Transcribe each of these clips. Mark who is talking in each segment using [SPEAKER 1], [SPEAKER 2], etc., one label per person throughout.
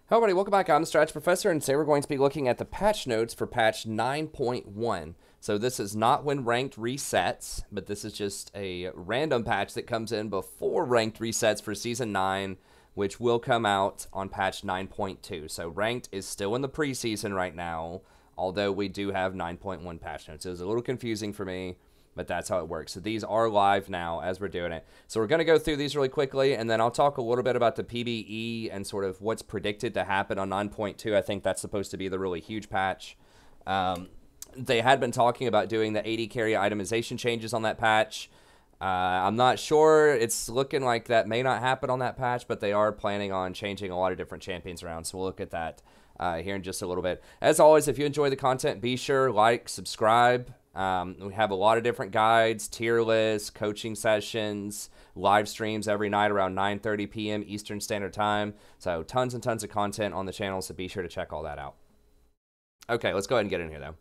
[SPEAKER 1] Hello everybody, welcome back. I'm the Stretch Professor, and today we're going to be looking at the patch notes for patch 9.1. So this is not when ranked resets, but this is just a random patch that comes in before ranked resets for Season 9, which will come out on patch 9.2. So ranked is still in the preseason right now, although we do have 9.1 patch notes. It was a little confusing for me, but that's how it works. So these are live now as we're doing it. So we're going to go through these really quickly, and then I'll talk a little bit about the PBE and sort of what's predicted to happen on 9.2. I think that's supposed to be the really huge patch. They had been talking about doing the 80 carry itemization changes on that patch. I'm not sure. It's looking like that may not happen on that patch, but they are planning on changing a lot of different champions around, so we'll look at that here in just a little bit. As always, if you enjoy the content, be sure, like, subscribe. We have a lot of different guides, tier lists, coaching sessions, live streams every night around 9:30 p.m. Eastern Standard Time. So tons and tons of content on the channel, so be sure to check all that out. Okay, let's go ahead and get in here, though.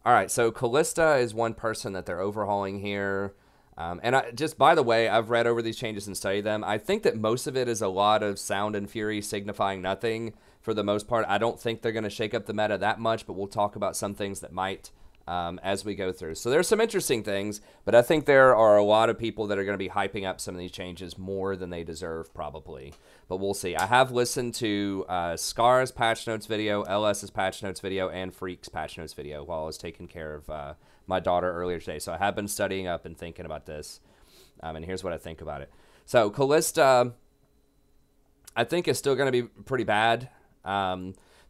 [SPEAKER 1] All right, so Kalista is one person that they're overhauling here. Just by the way, I've read over these changes and studied them. I think that most of it is a lot of sound and fury signifying nothing for the most part. I don't think they're going to shake up the meta that much, but we'll talk about some things that might as we go through. So there's some interesting things, but I think there are a lot of people that are going to be hyping up some of these changes more than they deserve probably, but we'll see. I have listened to Scar's patch notes video, LS's patch notes video, and Freak's patch notes video while I was taking care of my daughter earlier today. So I have been studying up and thinking about this, and here's what I think about it. So Kalista, I think is still going to be pretty bad.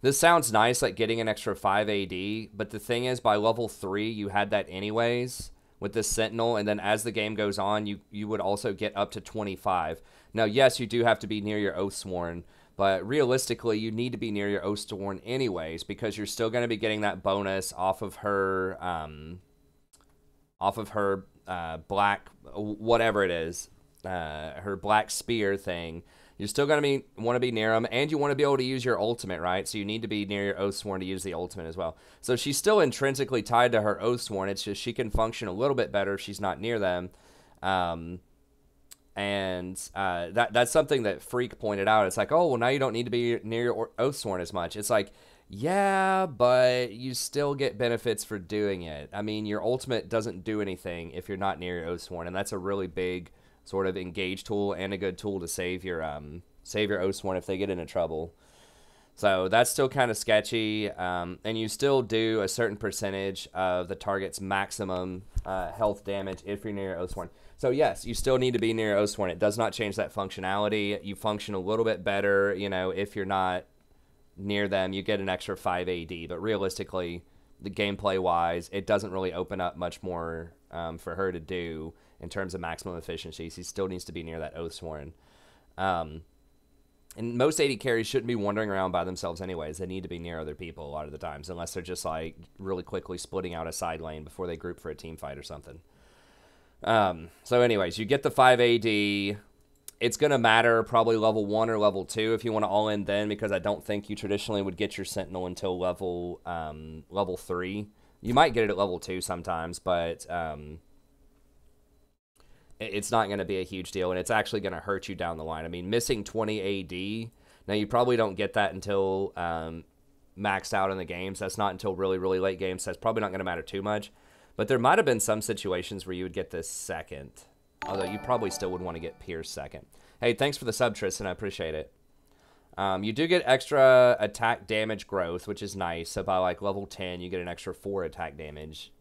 [SPEAKER 1] This sounds nice, like getting an extra 5 AD, but the thing is, by level 3, you had that anyways with this Sentinel, and then as the game goes on, you would also get up to 25. Now, yes, you do have to be near your Oathsworn, but realistically, you need to be near your Oathsworn anyways, because you're still going to be getting that bonus off of her black, whatever it is, her black spear thing. You're still going to want to be near them, and you want to be able to use your ultimate, right? So you need to be near your Oathsworn to use the ultimate as well. So she's still intrinsically tied to her Oathsworn. It's just she can function a little bit better if she's not near them. That's something that Freak pointed out. It's like, oh, well, now you don't need to be near your Oathsworn as much. It's like, yeah, but you still get benefits for doing it. I mean, your ultimate doesn't do anything if you're not near your Oathsworn, and that's a really big sort of engage tool and a good tool to save your Oathsworn if they get into trouble. So that's still kind of sketchy, and you still do a certain percentage of the target's maximum health damage if you're near your Oathsworn. So yes, you still need to be near your Oathsworn. It does not change that functionality. You function a little bit better, you know, if you're not near them. You get an extra 5 AD, but realistically, the gameplay-wise, it doesn't really open up much more for her to do in terms of maximum efficiency. He still needs to be near that Oathsworn. And most AD carries shouldn't be wandering around by themselves anyways. They need to be near other people a lot of the times, unless they're just like really quickly splitting out a side lane before they group for a team fight or something. So anyways, you get the 5 AD. It's going to matter probably level 1 or level 2 if you want to all in then, because I don't think you traditionally would get your Sentinel until level 3. You might get it at level 2 sometimes, but it's not going to be a huge deal, and it's actually going to hurt you down the line. I mean, missing 20 AD, now you probably don't get that until maxed out in the games. That's not until really, really late games, so that's probably not going to matter too much. But there might have been some situations where you would get this second, although you probably still would want to get Pierce second. Hey, thanks for the sub, Tristan. I appreciate it. You do get extra attack damage growth, which is nice. So by like level 10, you get an extra 4 attack damage.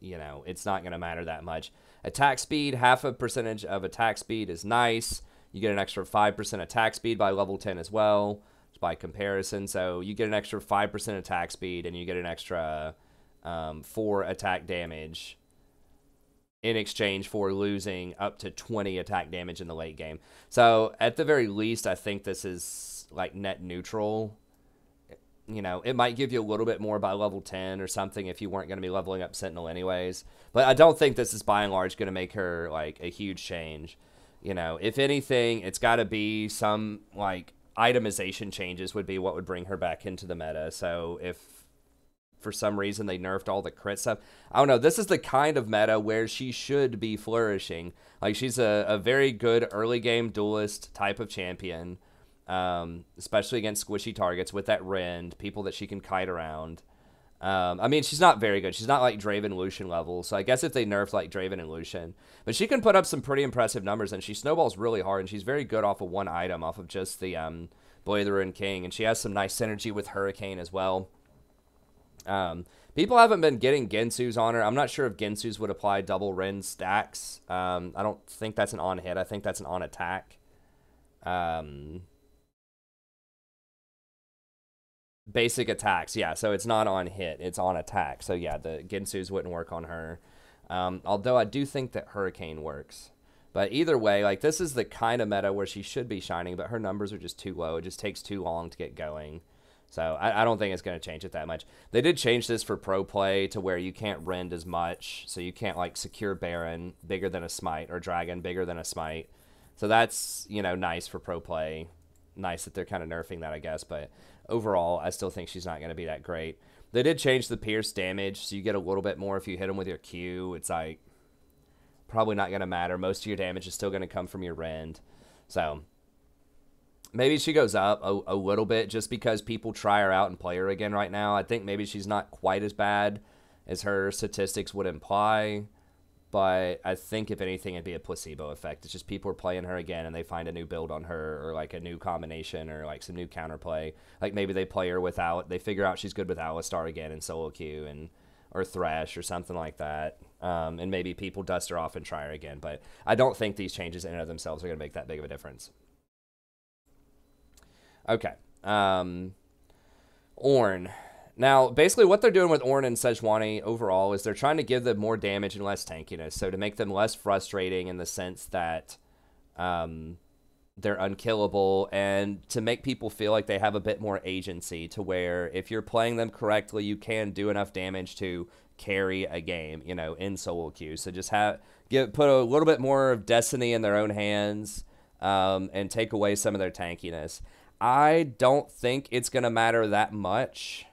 [SPEAKER 1] You know, it's not going to matter that much. Attack speed, half a percentage of attack speed is nice. You get an extra 5% attack speed by level 10 as well, by comparison. So you get an extra 5% attack speed, and you get an extra 4 attack damage in exchange for losing up to 20 attack damage in the late game. So at the very least, I think this is like net neutral. You know, it might give you a little bit more by level 10 or something if you weren't going to be leveling up Sentinel anyways. But I don't think this is by and large going to make her like a huge change. You know, if anything, it's got to be some like itemization changes would be what would bring her back into the meta. So if for some reason they nerfed all the crit stuff, I don't know. This is the kind of meta where she should be flourishing. Like, she's a very good early game duelist type of champion. especially against squishy targets with that rend, people that she can kite around. I mean, she's not very good. She's not like Draven Lucian level, so I guess if they nerfed like Draven and Lucian. But she can put up some pretty impressive numbers, and she snowballs really hard, and she's very good off of one item, off of just the Blade of the Ruined King, and she has some nice synergy with Hurricane as well. People haven't been getting Gensus on her. I'm not sure if Gensus would apply double Ren stacks. I don't think that's an on hit. I think that's an on attack. Basic attacks, yeah, so it's not on hit, it's on attack. So yeah, the Gensus wouldn't work on her. Although I do think that Hurricane works. But either way, like, this is the kind of meta where she should be shining, but her numbers are just too low. It just takes too long to get going. So I don't think it's going to change it that much. They did change this for pro play to where you can't rend as much. So you can't, like, secure Baron bigger than a smite or Dragon bigger than a smite. So that's, you know, nice for pro play. Nice that they're kind of nerfing that, I guess. But overall, I still think she's not going to be that great. They did change the pierce damage, so you get a little bit more if you hit them with your Q. It's like probably not going to matter. Most of your damage is still going to come from your rend. So maybe she goes up a little bit just because people try her out and play her again right now. I think maybe she's not quite as bad as her statistics would imply. But I think, if anything, it'd be a placebo effect. It's just people are playing her again, and they find a new build on her, or, like, a new combination, or, like, some new counterplay. Like, maybe they play her without... They figure out she's good with Alistar again in solo queue, or Thresh, or something like that. And maybe people dust her off and try her again. But I don't think these changes in and of themselves are going to make that big of a difference. Okay. Ornn. Now, basically what they're doing with Ornn and Sejuani overall is they're trying to give them more damage and less tankiness. So to make them less frustrating in the sense that they're unkillable, and to make people feel like they have a bit more agency, to where if you're playing them correctly, you can do enough damage to carry a game, you know, in solo queue. So just put a little bit more of destiny in their own hands, and take away some of their tankiness. I don't think it's going to matter that much.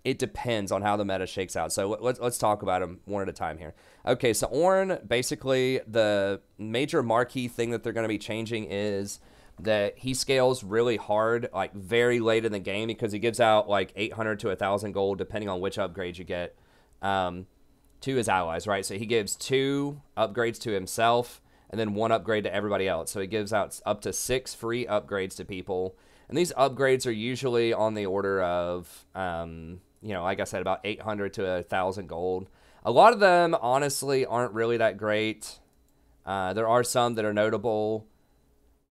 [SPEAKER 1] It depends on how the meta shakes out. So let's talk about them one at a time here. Okay, so Ornn, basically the major marquee thing that they're going to be changing is that he scales really hard, like very late in the game, because he gives out like 800 to 1,000 gold, depending on which upgrade you get, to his allies, right? So he gives 2 upgrades to himself, and then 1 upgrade to everybody else. So he gives out up to 6 free upgrades to people. And these upgrades are usually on the order of, you know, like I said, about 800 to 1,000 gold. A lot of them, honestly, aren't really that great. There are some that are notable.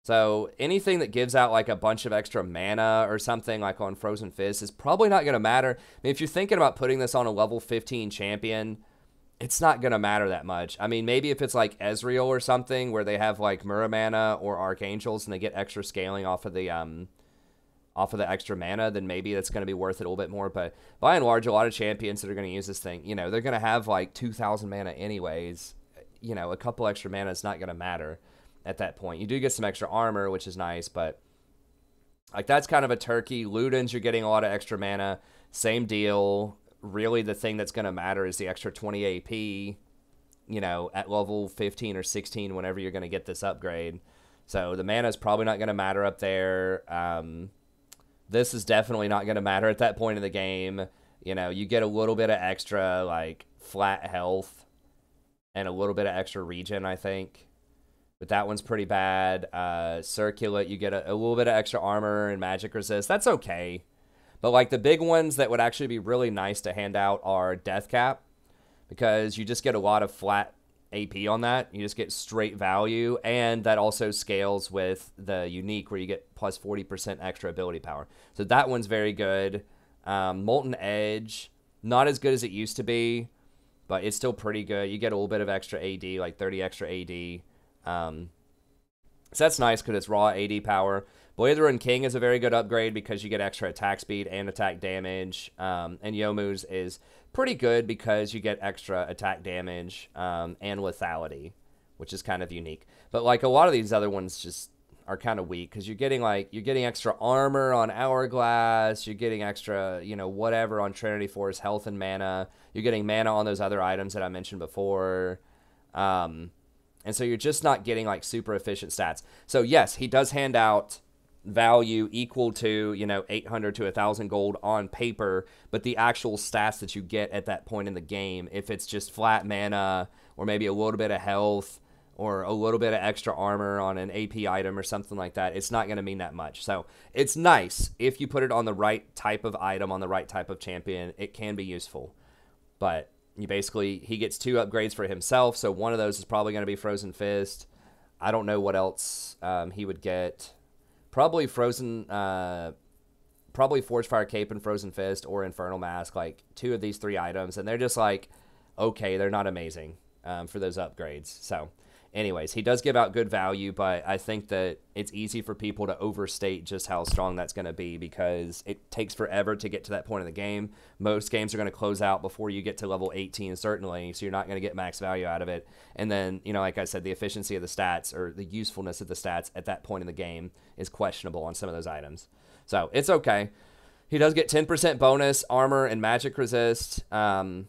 [SPEAKER 1] So anything that gives out like a bunch of extra mana or something like on Frozen Fist is probably not going to matter. I mean, if you're thinking about putting this on a level 15 champion, it's not going to matter that much. I mean, maybe if it's like Ezreal or something where they have like Muramana or Archangels and they get extra scaling off of the extra mana, then maybe that's going to be worth it a little bit more. But by and large, a lot of champions that are going to use this thing, you know, they're going to have like 2,000 mana anyways. You know, a couple extra mana is not going to matter at that point. You do get some extra armor, which is nice, but like that's kind of a turkey. Ludens, you're getting a lot of extra mana. Same deal. Really, the thing that's going to matter is the extra 20 AP, you know, at level 15 or 16 whenever you're going to get this upgrade. So the mana is probably not going to matter up there. This is definitely not going to matter at that point in the game. You know, you get a little bit of extra, like, flat health and a little bit of extra regen, I think. But that one's pretty bad. Circulate, you get a little bit of extra armor and magic resist. That's okay. But, like, the big ones that would actually be really nice to hand out are Death Cap, because you just get a lot of flat AP on that. You just get straight value, and that also scales with the unique where you get plus 40% extra ability power. So that one's very good. Molten Edge, not as good as it used to be, but it's still pretty good. You get a little bit of extra AD, like 30 extra AD. So that's nice because it's raw AD power. Blade and King is a very good upgrade because you get extra attack speed and attack damage. And Youmuu's is pretty good because you get extra attack damage and lethality, which is kind of unique. But like a lot of these other ones just are kind of weak because you're getting extra armor on Hourglass, you're getting extra, you know, whatever on Trinity Force, health and mana. You're getting mana on those other items that I mentioned before. And so you're just not getting like super efficient stats. So yes, he does hand out value equal to, you know, 800 to 1,000 gold on paper, but the actual stats that you get at that point in the game, if it's just flat mana or maybe a little bit of health or a little bit of extra armor on an AP item or something like that, it's not going to mean that much. So it's nice if you put it on the right type of item, on the right type of champion, it can be useful. But he gets 2 upgrades for himself, so one of those is probably going to be Frozen Fist. I don't know what else he would get. Probably Forge Fire Cape and Frozen Fist or Infernal Mask, like 2 of these 3 items, and they're just like, okay, they're not amazing for those upgrades. So anyways, he does give out good value, but I think that it's easy for people to overstate just how strong that's going to be because it takes forever to get to that point in the game. Most games are going to close out before you get to level 18, certainly, so you're not going to get max value out of it. And then, you know, like I said, the efficiency of the stats or the usefulness of the stats at that point in the game is questionable on some of those items. So it's okay. He does get 10% bonus armor and magic resist from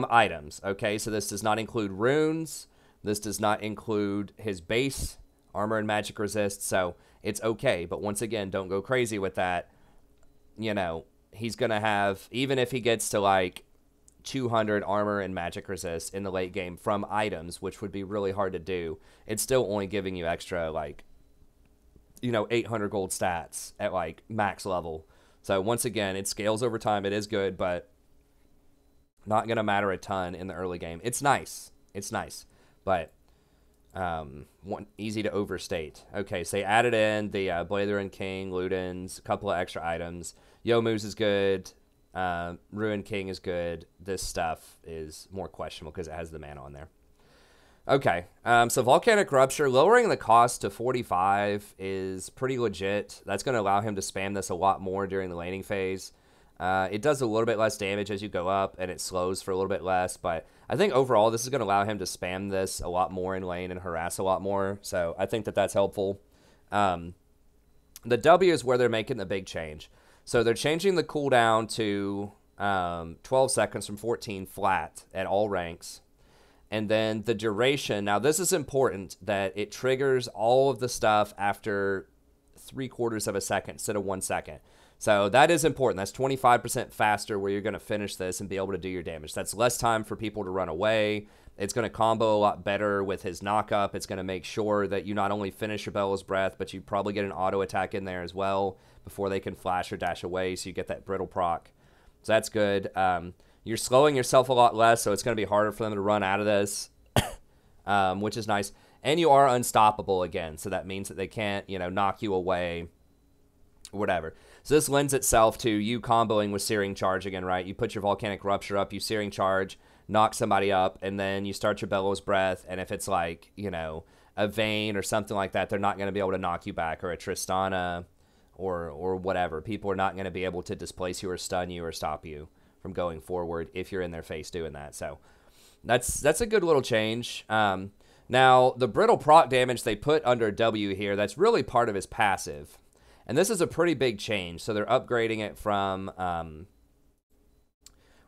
[SPEAKER 1] items, okay? So this does not include runes. This does not include his base armor and magic resist, so it's okay. But once again, don't go crazy with that. You know, he's going to have, even if he gets to like 200 armor and magic resist in the late game from items, which would be really hard to do, it's still only giving you extra, like, you know, 800 gold stats at like max level. So once again, it scales over time. It is good, but not going to matter a ton in the early game. It's nice. It's nice. But easy to overstate. Okay, so they added in the Blatherin King, Ludens, a couple of extra items. Youmuu's is good. Ruin King is good. This stuff is more questionable because it has the mana on there. Okay, so Volcanic Rupture, lowering the cost to 45 is pretty legit. That's going to allow him to spam this a lot more during the laning phase. It does a little bit less damage as you go up, and it slows for a little bit less, but I think overall this is going to allow him to spam this a lot more in lane and harass a lot more, so I think that that's helpful. The W is where they're making the big change. So they're changing the cooldown to 12 seconds from 14 flat at all ranks. And then the duration, now this is important, that it triggers all of the stuff after 3/4 of a second instead of 1 second. So that is important. That's 25% faster where you're going to finish this and be able to do your damage. That's less time for people to run away. It's going to combo a lot better with his knock-up. It's going to make sure that you not only finish your Bellows Breath, but you probably get an auto attack in there as well before they can flash or dash away, so you get that brittle proc. So that's good. You're slowing yourself a lot less, so it's going to be harder for them to run out of this, which is nice. And you are unstoppable again, so that means that they can't, you know, knock you away, whatever. So this lends itself to you comboing with Searing Charge again, right? You put your Volcanic Rupture up, you Searing Charge, knock somebody up, and then you start your Bellows Breath, and if it's like, you know, a Vayne or something like that, they're not going to be able to knock you back, or a Tristana or whatever. People are not going to be able to displace you or stun you or stop you from going forward if you're in their face doing that. So that's a good little change. Now, the brittle proc damage they put under W here, that's really part of his passive. And this is a pretty big change. So they're upgrading it from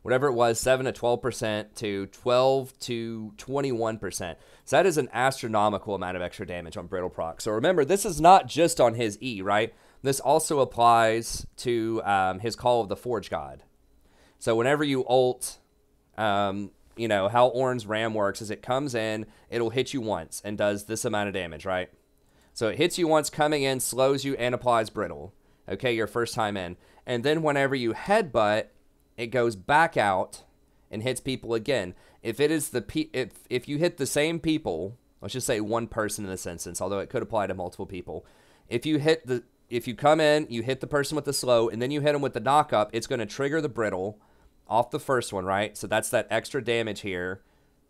[SPEAKER 1] whatever it was, 7 to 12% to 12 to 21%. So that is an astronomical amount of extra damage on brittle proc. So remember, this is not just on his E, right? This also applies to his Call of the Forge God. So whenever you ult, you know, how Ornn's Ram works is it comes in, it'll hit you once and does this amount of damage, right? So it hits you once coming in, slows you, and applies brittle. Okay, your first time in. And then whenever you headbutt, it goes back out and hits people again. If it is if you hit the same people, let's just say one person in this instance, although it could apply to multiple people. If you come in, you hit the person with the slow, and then you hit them with the knock up, it's going to trigger the brittle off the first one, right? So that's that extra damage here.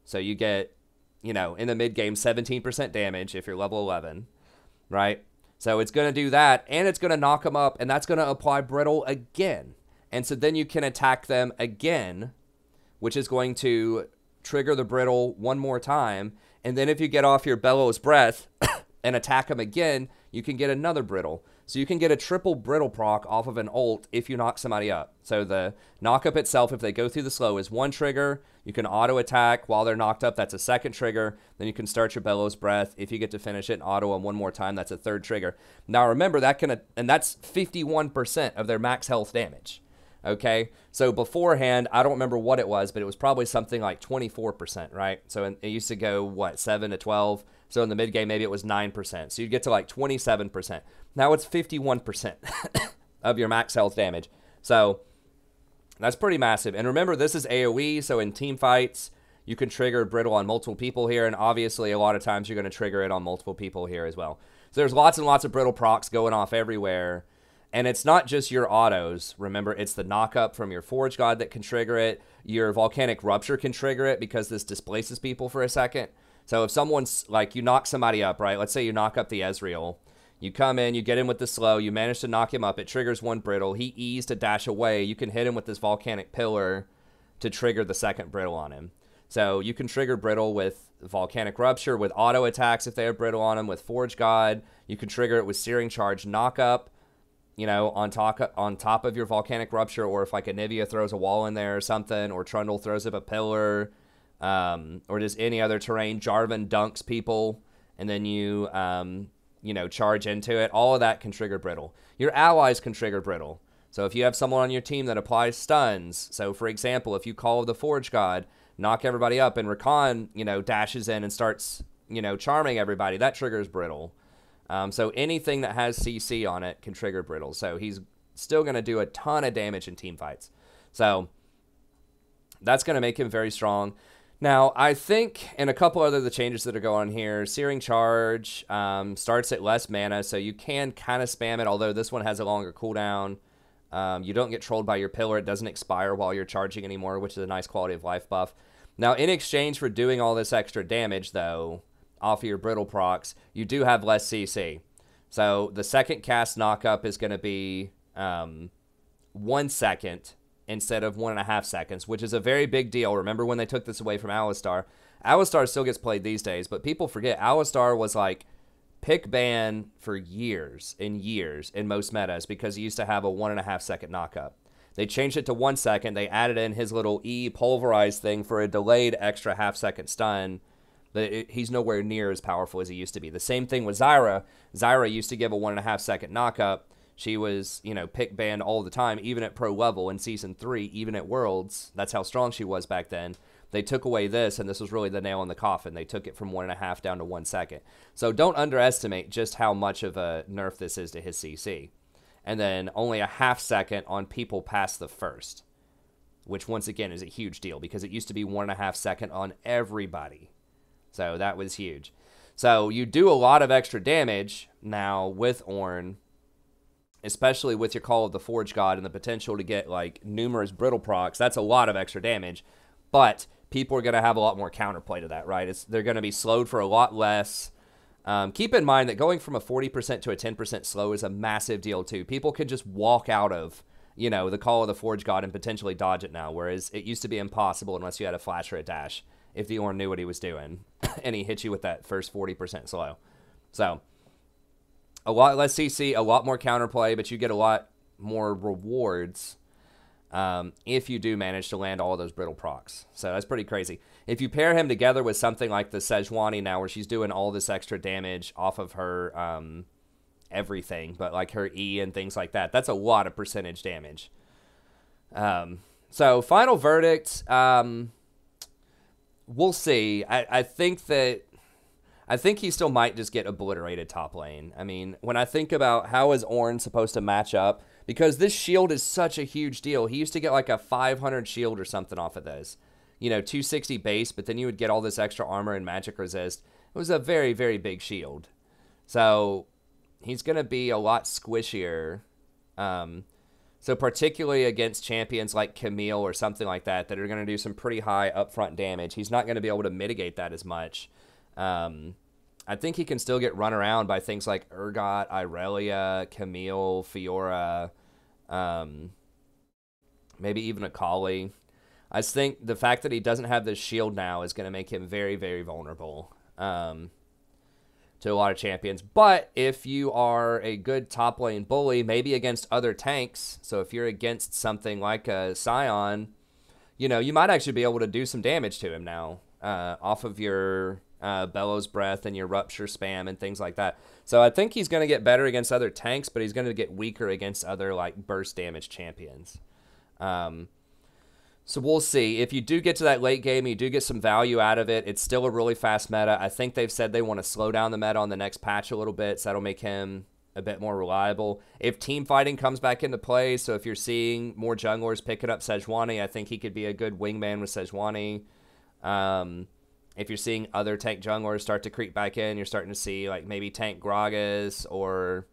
[SPEAKER 1] So you get, you know, in the mid game, 17% damage if you're level 11. Right? So it's going to do that, and it's going to knock them up, and that's going to apply brittle again. And so then you can attack them again, which is going to trigger the brittle one more time. And then if you get off your Bellows Breath and attack them again, you can get another brittle. So you can get a triple brittle proc off of an ult if you knock somebody up. So the knock up itself, if they go through the slow, is one trigger. You can auto attack while they're knocked up. That's a second trigger. Then you can start your Bellows Breath. If you get to finish it and auto them one more time, that's a third trigger. Now remember, and that's 51% of their max health damage. Okay, so beforehand, I don't remember what it was, but it was probably something like 24%, right? So it used to go, what, 7 to 12? So in the mid game, maybe it was 9%. So you'd get to like 27%. Now it's 51% of your max health damage. So that's pretty massive. And remember, this is AoE, so in team fights, you can trigger brittle on multiple people here, and obviously a lot of times you're going to trigger it on multiple people here as well. So there's lots and lots of brittle procs going off everywhere. And it's not just your autos. Remember, it's the knock-up from your Forge God that can trigger it. Your Volcanic Rupture can trigger it because this displaces people for a second. So if someone's, like, you knock somebody up, right? Let's say you knock up the Ezreal. You come in, you get in with the slow, you manage to knock him up. It triggers one brittle. He E's to dash away. You can hit him with this Volcanic Pillar to trigger the second brittle on him. So you can trigger brittle with Volcanic Rupture, with auto attacks if they have brittle on him, with Forge God. You can trigger it with Searing Charge knock-up, you know, on top of your Volcanic Rupture, or if like a Nivea throws a wall in there or something, or Trundle throws up a pillar, or just any other terrain. Jarvan dunks people, and then you, you know, charge into it. All of that can trigger brittle. Your allies can trigger brittle. So if you have someone on your team that applies stuns, so for example, if you call the Forge God, knock everybody up, and Rakan, you know, dashes in and starts, you know, charming everybody, that triggers brittle. So anything that has CC on it can trigger brittle. So he's still going to do a ton of damage in team fights. So that's going to make him very strong. Now, I think, and a couple other the changes that are going on here, Searing Charge starts at less mana, so you can kind of spam it, although this one has a longer cooldown. You don't get trolled by your pillar. It doesn't expire while you're charging anymore, which is a nice quality of life buff. Now, in exchange for doing all this extra damage, though, off of your brittle procs, you do have less CC. So the second cast knockup is going to be 1 second instead of 1.5 seconds, which is a very big deal. Remember when they took this away from Alistar? Alistar still gets played these days, but people forget Alistar was like pick ban for years and years in most metas because he used to have a 1.5 second knockup. They changed it to 1 second. They added in his little E pulverized thing for a delayed extra half-second stun. He's nowhere near as powerful as he used to be. The same thing with Zyra. Zyra used to give a 1.5 second knockup. She was, you know, pick banned all the time, even at pro level in Season 3, even at Worlds. That's how strong she was back then. They took away this, and this was really the nail in the coffin. They took it from 1.5 down to 1 second. So don't underestimate just how much of a nerf this is to his CC. And then only a half second on people past the first, which once again is a huge deal because it used to be 1.5 second on everybody. So that was huge. So you do a lot of extra damage now with Ornn, especially with your Call of the Forge God and the potential to get like numerous brittle procs. That's a lot of extra damage, but people are going to have a lot more counterplay to that, right? They're going to be slowed for a lot less. Keep in mind that going from a 40% to a 10% slow is a massive deal too. People can just walk out of, you know, the Call of the Forge God and potentially dodge it now, whereas it used to be impossible unless you had a flash or a dash if the Ornn knew what he was doing and he hit you with that first 40% slow. So a lot less CC, a lot more counterplay, but you get a lot more rewards if you do manage to land all of those brittle procs. So that's pretty crazy. If you pair him together with something like the Sejuani now, where she's doing all this extra damage off of her everything, but like her E and things like that, that's a lot of percentage damage. So final verdict, we'll see. I think he still might just get obliterated top lane. I mean, when I think about how is Ornn supposed to match up, because this shield is such a huge deal. He used to get like a 500 shield or something off of this. You know, 260 base, but then you would get all this extra armor and magic resist. It was a very, very big shield. So he's going to be a lot squishier. So particularly against champions like Camille or something like that are going to do some pretty high upfront damage, he's not going to be able to mitigate that as much. I think he can still get run around by things like Urgot, Irelia, Camille, Fiora, maybe even Akali. I just think the fact that he doesn't have this shield now is going to make him very, very vulnerable. to a lot of champions. But if you are a good top lane bully, maybe against other tanks, so if you're against something like a Sion, you know, you might actually be able to do some damage to him now off of your Bellows Breath and your Rupture spam and things like that. So I think he's going to get better against other tanks, but he's going to get weaker against other, like, burst damage champions. So we'll see. If you do get to that late game, you do get some value out of it. It's still a really fast meta. I think they've said they want to slow down the meta on the next patch a little bit, so that'll make him a bit more reliable. If team fighting comes back into play, so if you're seeing more junglers picking up Sejuani, I think he could be a good wingman with Sejuani. If you're seeing other tank junglers start to creep back in, you're starting to see, like, maybe tank Gragas, or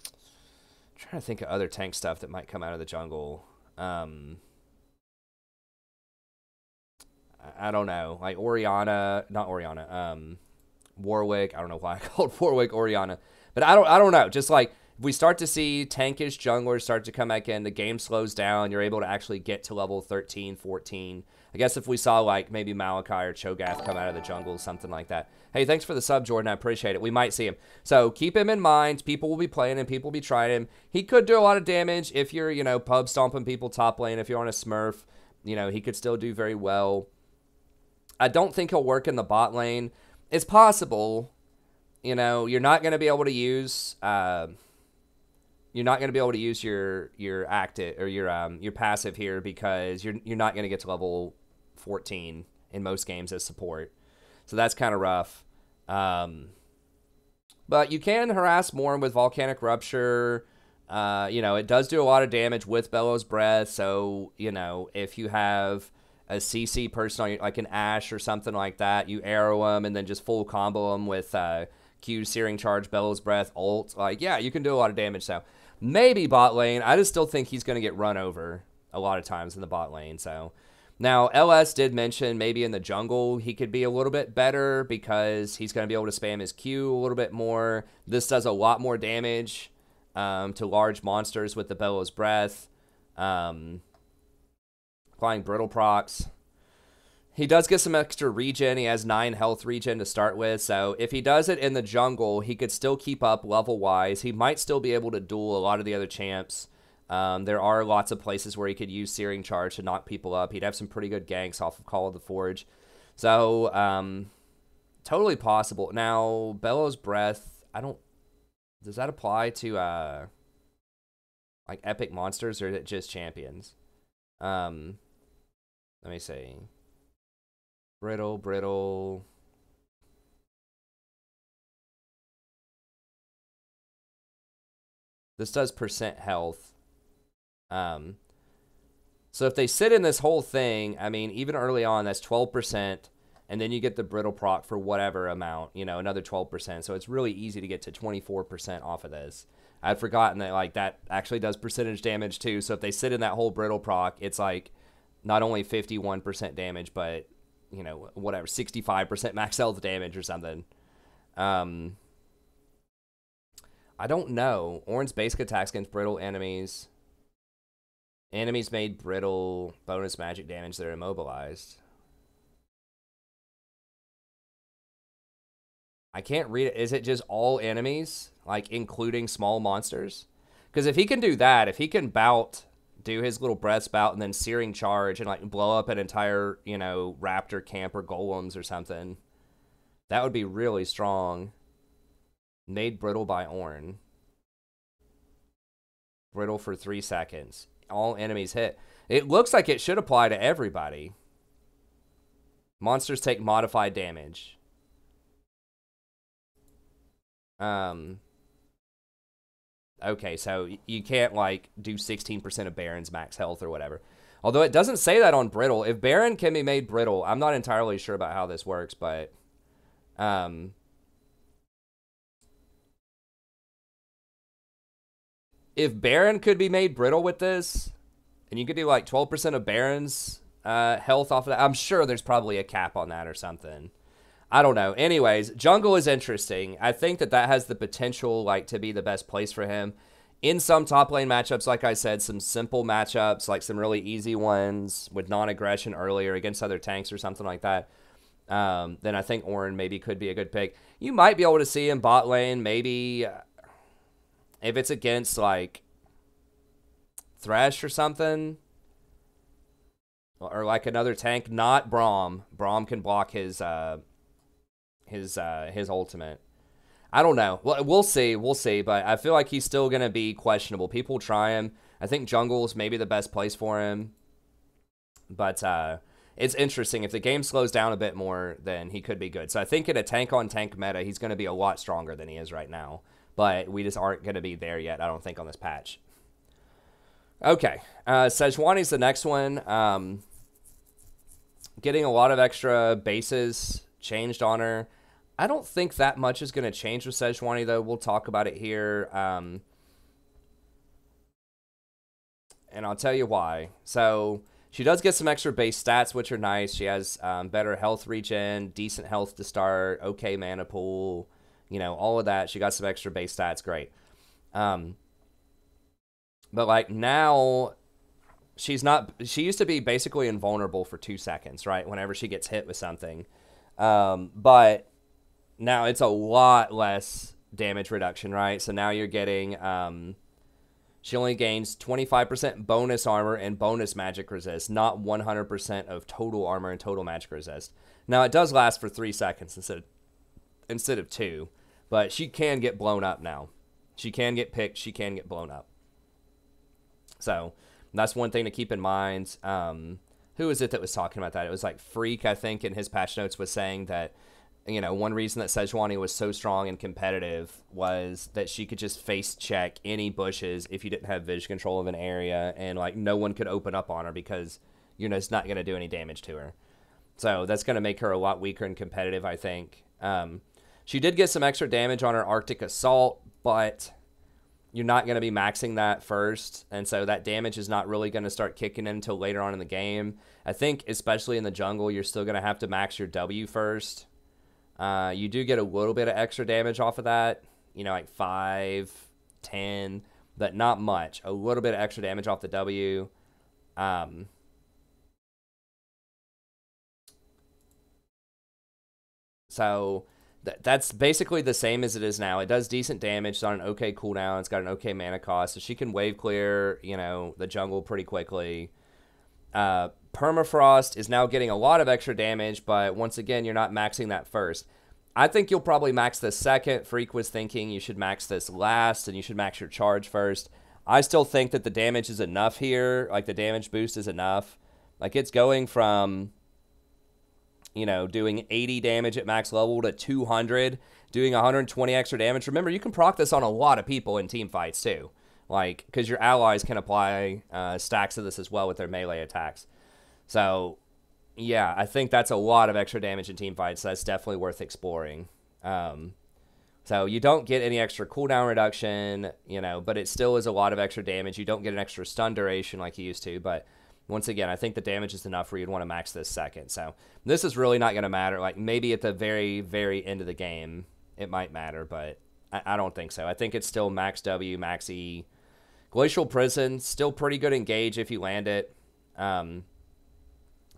[SPEAKER 1] I'm trying to think of other tank stuff that might come out of the jungle. I don't know, like Orianna, not Orianna, Warwick. I don't know why I called Warwick Orianna, but I don't know. Just like if we start to see tankish junglers start to come back in, the game slows down. You're able to actually get to level 13, 14. I guess if we saw like maybe Malachi or Cho'Gath come out of the jungle, something like that. Hey, thanks for the sub, Jordan. I appreciate it. We might see him. So keep him in mind. People will be playing him. People will be trying him. He could do a lot of damage if you're, you know, pub stomping people top lane. If you're on a Smurf, you know, he could still do very well. I don't think he'll work in the bot lane. It's possible, you know, you're not going to be able to use your active or your passive here because you're not going to get to level 14 in most games as support. So that's kind of rough. But you can harass more with Volcanic Rupture. You know, it does do a lot of damage with Bellows Breath. So, you know, if you have a CC person on like an Ashe or something like that, you arrow them and then just full combo them with Q, Searing Charge, Bellows Breath, ult. Like, yeah, you can do a lot of damage. So maybe bot lane. I just still think he's going to get run over a lot of times in the bot lane. So now LS did mention maybe in the jungle he could be a little bit better because he's going to be able to spam his Q a little bit more. This does a lot more damage to large monsters with the Bellows Breath. Applying brittle procs. He does get some extra regen. He has 9 health regen to start with. So if he does it in the jungle, he could still keep up level-wise. He might still be able to duel a lot of the other champs. There are lots of places where he could use Searing Charge to knock people up. He'd have some pretty good ganks off of Call of the Forge. So, totally possible. Now, Bellows Breath, does that apply to, like, epic monsters, or is it just champions? Let me see. Brittle. This does percent health. So if they sit in this whole thing, I mean, even early on, that's 12%, and then you get the brittle proc for whatever amount, you know, another 12%. So it's really easy to get to 24% off of this. I'd forgotten that, like, that actually does percentage damage too. So if they sit in that whole brittle proc, it's like not only 51% damage, but, you know, whatever, 65% max health damage or something. I don't know. Ornn's basic attacks against brittle enemies. Enemies made brittle bonus magic damage that are immobilized. I can't read it. Is it just all enemies, like including small monsters? Because if he can do that, if he can do his little breath spout and then Searing Charge and like blow up an entire, you know, raptor camp or golems or something, that would be really strong. Made brittle by Ornn. Brittle for 3 seconds. All enemies hit. It looks like it should apply to everybody. Monsters take modified damage. Okay, so you can't, like, do 16% of Baron's max health or whatever. Although it doesn't say that on brittle. If Baron can be made brittle, I'm not entirely sure about how this works, but if Baron could be made brittle with this, and you could do like 12% of Baron's health off of that, I'm sure there's probably a cap on that or something. I don't know. Anyways, jungle is interesting. I think that has the potential, like, to be the best place for him. In some top lane matchups, like I said, some simple matchups, like some really easy ones with non-aggression earlier against other tanks or something like that. then I think Ornn maybe could be a good pick. You might be able to see him bot lane, maybe if it's against, like, Thresh or something. Or, like, another tank. Not Braum. Braum can block his ultimate. I don't know. Well, we'll see. We'll see. But I feel like he's still going to be questionable. People try him. I think jungle is maybe the best place for him. But it's interesting. If the game slows down a bit more, then he could be good. So I think in a tank-on-tank meta, he's going to be a lot stronger than he is right now. But we just aren't going to be there yet, I don't think, on this patch. Okay. Sejuani's the next one. Getting a lot of extra bases changed on her. I don't think that much is going to change with Sejuani, though. We'll talk about it here. And I'll tell you why. So she does get some extra base stats, which are nice. She has better health regen, decent health to start, okay mana pool, you know, all of that. She got some extra base stats. Great. But, like, now she's not... She used to be basically invulnerable for 2 seconds, right, whenever she gets hit with something. But now it's a lot less damage reduction, right? So now you're getting... she only gains 25% bonus armor and bonus magic resist, not 100% of total armor and total magic resist. Now, it does last for 3 seconds instead of 2, but she can get blown up now. She can get picked. She can get blown up. So that's one thing to keep in mind. Who is it that was talking about that? It was like Freak, I think, in his patch notes was saying that, you know, one reason that Sejuani was so strong and competitive was that she could just face check any bushes if you didn't have vision control of an area, and, like, no one could open up on her because you're just not going to do any damage to her. So that's going to make her a lot weaker and competitive, I think. She did get some extra damage on her Arctic Assault, but you're not going to be maxing that first, and so that damage is not really going to start kicking in until later on in the game. I think, especially in the jungle, you're still going to have to max your W first. You do get a little bit of extra damage off of that, you know, like 5, 10, but not much. A little bit of extra damage off the W. So that's basically the same as it is now. It does decent damage. It's on an okay cooldown. It's got an okay mana cost, so she can wave clear, you know, the jungle pretty quickly. Permafrost is now getting a lot of extra damage, but once again, you're not maxing that first. I think you'll probably max this second. Freak was thinking you should max this last, and you should max your charge first. I still think that the damage is enough here. Like, the damage boost is enough. Like, it's going from, you know, doing 80 damage at max level to 200, doing 120 extra damage. Remember, you can proc this on a lot of people in team fights, too. Like, because your allies can apply stacks of this as well with their melee attacks. So, yeah, I think that's a lot of extra damage in team fights. So that's definitely worth exploring. So you don't get any extra cooldown reduction, you know, but it still is a lot of extra damage. You don't get an extra stun duration like you used to, but once again, I think the damage is enough where you'd want to max this second. So this is really not going to matter. Like, maybe at the very, very end of the game, it might matter, but I don't think so. I think it's still max W, max E. Glacial Prison, still pretty good engage if you land it.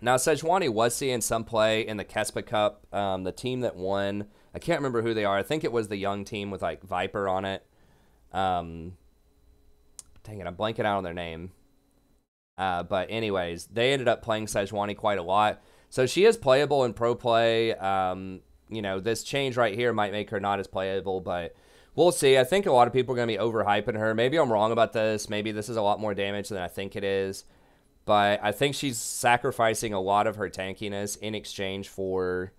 [SPEAKER 1] Now, Sejuani was seeing some play in the Kespa Cup. The team that won, I can't remember who they are. I think it was the young team with, like, Viper on it. Dang it, I'm blanking out on their name. But anyways, they ended up playing Sejuani quite a lot. So she is playable in pro play. You know, this change right here might make her not as playable, but we'll see. I think a lot of people are going to be overhyping her. Maybe I'm wrong about this. Maybe this is a lot more damage than I think it is. But I think she's sacrificing a lot of her tankiness in exchange for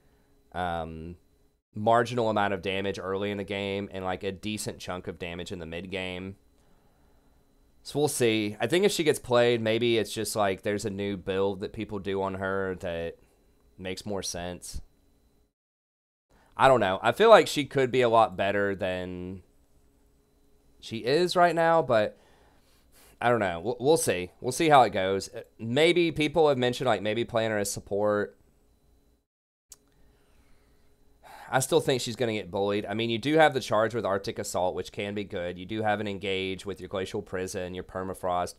[SPEAKER 1] marginal amount of damage early in the game and, like, a decent chunk of damage in the mid game. So we'll see. I think if she gets played, maybe it's just like there's a new build that people do on her that makes more sense. I don't know. I feel like she could be a lot better than she is right now, but I don't know. We'll see. We'll see how it goes. Maybe people have mentioned, like, maybe playing her as support. I still think she's going to get bullied. I mean, you do have the charge with Arctic Assault, which can be good. You do have an engage with your Glacial Prison, your Permafrost.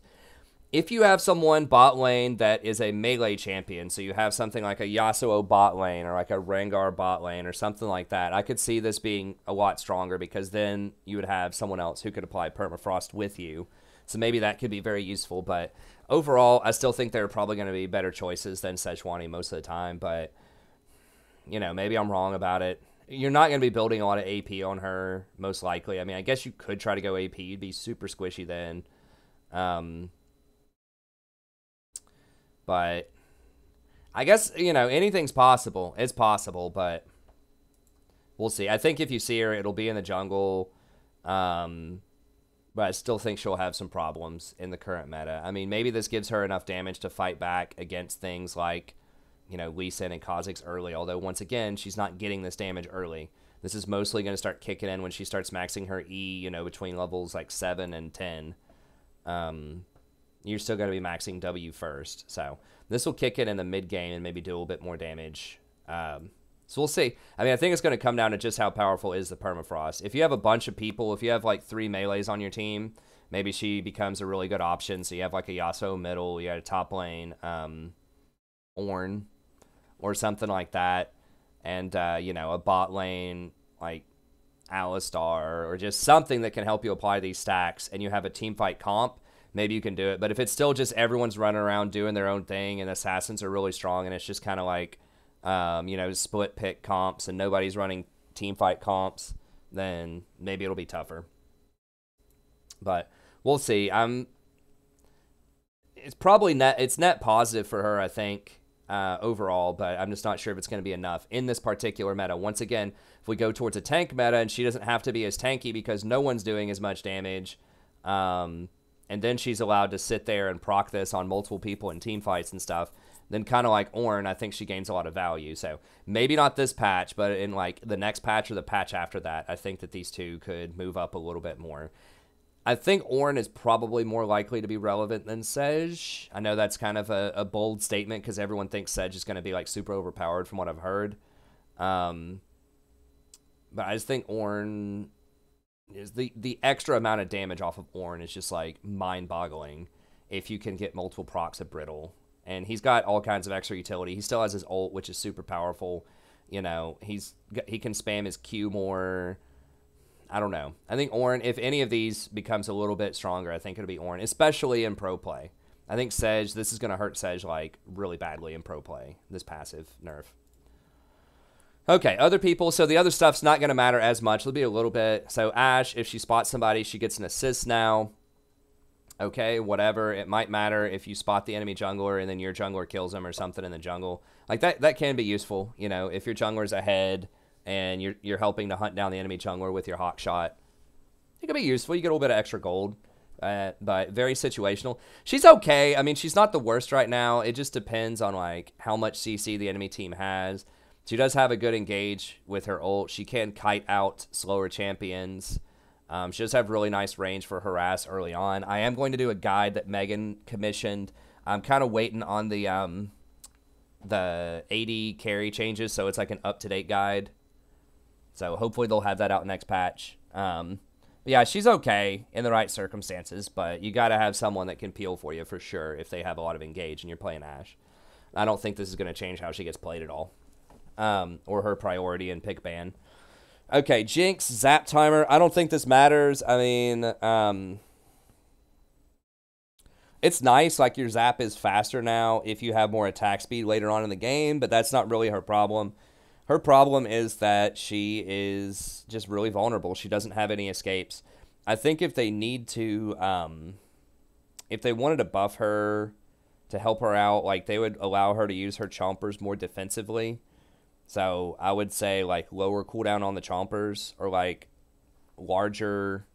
[SPEAKER 1] if you have someone bot lane that is a melee champion, so you have something like a Yasuo bot lane or like a Rengar bot lane or something like that, I could see this being a lot stronger because then you would have someone else who could apply permafrost with you. So maybe that could be very useful. But overall, I still think there are probably going to be better choices than Sejuani most of the time. But, you know, maybe I'm wrong about it. You're not going to be building a lot of AP on her, most likely. I mean, I guess you could try to go AP. You'd be super squishy then. But I guess, you know, anything's possible. It's possible, but we'll see. I think if you see her, it'll be in the jungle. But I still think she'll have some problems in the current meta. I mean, maybe this gives her enough damage to fight back against things like, you know, Lee Sin and Kha'Zix early. Although, once again, she's not getting this damage early. This is mostly going to start kicking in when she starts maxing her E, you know, between levels like 7 and 10. You're still going to be maxing W first. So this will kick in the mid game and maybe do a little bit more damage. So we'll see. I mean, I think it's going to come down to just how powerful is the permafrost. If you have a bunch of people, if you have like 3 melees on your team, maybe she becomes a really good option. So you have like a Yasuo middle, you got a top lane, Ornn, or something like that. And, you know, a bot lane like Alistar, or just something that can help you apply these stacks, and you have a team fight comp. Maybe you can do it. But if it's still just everyone's running around doing their own thing and assassins are really strong and it's just kind of like, you know, split pick comps and nobody's running team fight comps, then maybe it'll be tougher. But we'll see. It's probably net positive for her, I think, overall, but I'm just not sure if it's going to be enough in this particular meta. Once again, if we go towards a tank meta and she doesn't have to be as tanky because no one's doing as much damage, and then she's allowed to sit there and proc this on multiple people in team fights and stuff, then kind of like Ornn, I think she gains a lot of value. So maybe not this patch, but in like the next patch or the patch after that, I think that these two could move up a little bit more. I think Ornn is probably more likely to be relevant than Sej. I know that's kind of a bold statement because everyone thinks Sej is going to be like super overpowered from what I've heard. But I just think Ornn is the extra amount of damage off of Ornn is just like mind-boggling if you can get multiple procs of Brittle. And he's got all kinds of extra utility. He still has his ult, which is super powerful. You know, he can spam his Q more. I don't know. I think Ornn, if any of these becomes a little bit stronger, I think it'll be Ornn, especially in pro play. I think Sej, this is going to hurt Sej like really badly in pro play, this passive nerf. Okay, other people. So the other stuff's not going to matter as much. It'll be a little bit. So Ashe, if she spots somebody, she gets an assist now. Okay, whatever. It might matter if you spot the enemy jungler and then your jungler kills him or something in the jungle. Like that can be useful, you know, if your jungler's ahead and you're helping to hunt down the enemy jungler with your hawk shot. It can be useful. You get a little bit of extra gold, but very situational. She's okay. I mean, she's not the worst right now. It just depends on like how much CC the enemy team has. She does have a good engage with her ult. She can kite out slower champions. She does have really nice range for harass early on. I am going to do a guide that Megan commissioned. I'm kind of waiting on the AD carry changes, so it's like an up-to-date guide. So hopefully they'll have that out next patch. Yeah, she's okay in the right circumstances, but you got to have someone that can peel for you for sure if they have a lot of engage and you're playing Ashe. I don't think this is going to change how she gets played at all. Or her priority in pick ban. Okay, Jinx, zap timer. I don't think this matters. I mean, it's nice, like your zap is faster now if you have more attack speed later on in the game, but that's not really her problem. Her problem is that she is just really vulnerable. She doesn't have any escapes. I think if they need to, if they wanted to buff her to help her out, like they would allow her to use her chompers more defensively. So I would say like lower cooldown on the chompers or like larger,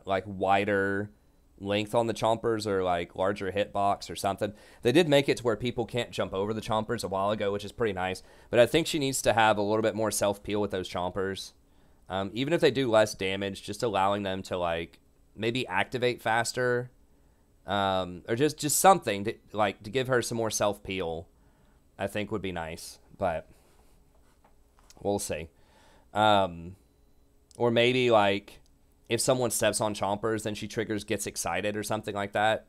[SPEAKER 1] like wider length on the chompers or like larger hitbox or something. They did make it to where people can't jump over the chompers a while ago, which is pretty nice. But I think she needs to have a little bit more self-peel with those chompers. Even if they do less damage, just allowing them to like maybe activate faster or just something to, like to give her some more self-peel, I think would be nice. But we'll see. Or maybe, like, if someone steps on chompers, then she triggers gets excited or something like that.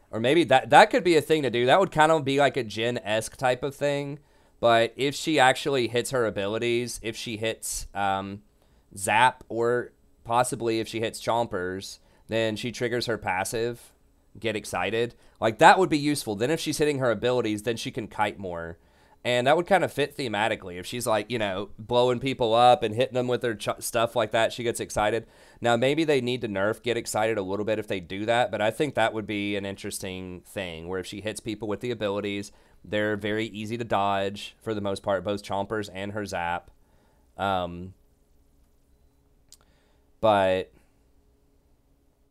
[SPEAKER 1] Or maybe that could be a thing to do. That would kind of be like a Jhin-esque type of thing. But if she actually hits her abilities, if she hits Zap, or possibly if she hits Chompers, then she triggers her passive, Get Excited. Like, that would be useful. Then if she's hitting her abilities, then she can kite more. And that would kind of fit thematically. If she's, like, you know, blowing people up and hitting them with her stuff like that, she gets excited. Now, maybe they need to nerf Get Excited a little bit if they do that, but I think that would be an interesting thing, where if she hits people with the abilities, they're very easy to dodge for the most part, both Chompers and her Zap. But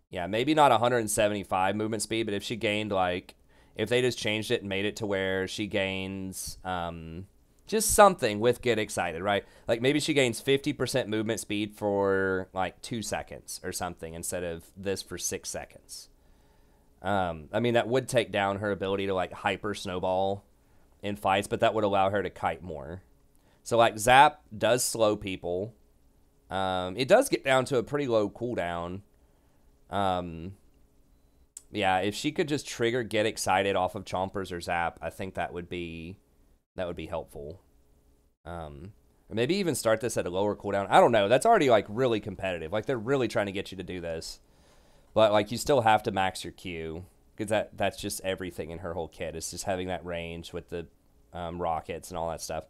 [SPEAKER 1] yeah, maybe not 175 movement speed, but if she gained, like, if they just changed it and made it to where she gains just something with Get Excited, right? Like, maybe she gains 50% movement speed for, like, 2 seconds or something instead of this for 6 seconds. I mean, that would take down her ability to, like, hyper snowball in fights, but that would allow her to kite more. So, like, Zap does slow people. It does get down to a pretty low cooldown. Yeah, if she could just trigger Get Excited off of Chompers or Zap, I think that would be helpful. Or maybe even start this at a lower cooldown. I don't know. That's already, like, really competitive. Like, they're really trying to get you to do this. But, like, you still have to max your Q, because that's just everything in her whole kit. It's just having that range with the rockets and all that stuff.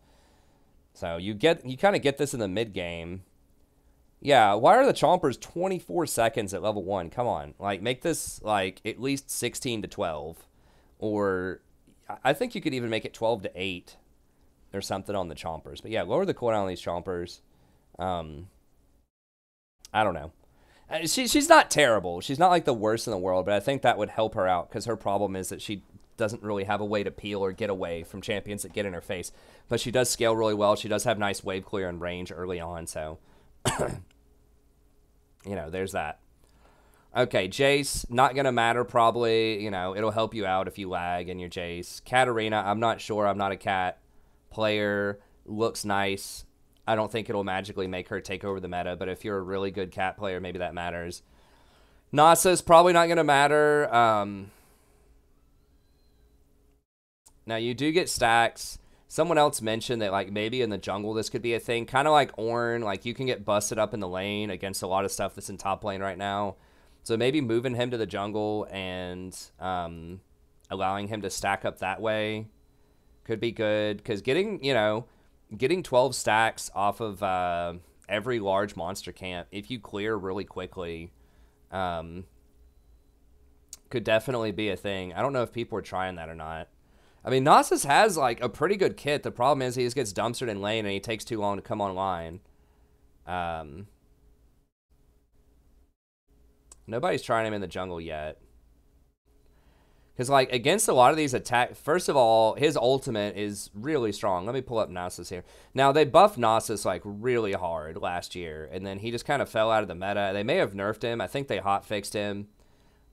[SPEAKER 1] So you kind of get this in the mid game. Yeah, why are the Chompers 24 seconds at level 1? Come on. Like, make this, like, at least 16 to 12. Or I think you could even make it 12 to 8 or something on the Chompers. But yeah, lower the cooldown on these Chompers. I don't know. She's not terrible. She's not, like, the worst in the world, but I think that would help her out, because her problem is that she doesn't really have a way to peel or get away from champions that get in her face. But she does scale really well. She does have nice wave clear and range early on, so you know, there's that. Okay, Jace, not going to matter probably. You know, it'll help you out if you lag in your Jace. Katarina, I'm not sure. I'm not a cat player. Looks nice. I don't think it'll magically make her take over the meta, but if you're a really good cat player, maybe that matters. Nasus, probably not going to matter. Now, you do get stacks. Someone else mentioned that, like, maybe in the jungle this could be a thing. Kind of like Ornn. Like, you can get busted up in the lane against a lot of stuff that's in top lane right now. So maybe moving him to the jungle and allowing him to stack up that way could be good. Because getting 12 stacks off of every large monster camp, if you clear really quickly, could definitely be a thing. I don't know if people are trying that or not. I mean, Nasus has, like, a pretty good kit. The problem is he just gets dumpstered in lane and he takes too long to come online. Nobody's trying him in the jungle yet. Because, like, against a lot of these attacks, first of all, his ultimate is really strong. Let me pull up Nasus here. Now, they buffed Nasus, like, really hard last year, and then he just kind of fell out of the meta. They may have nerfed him. I think they hotfixed him.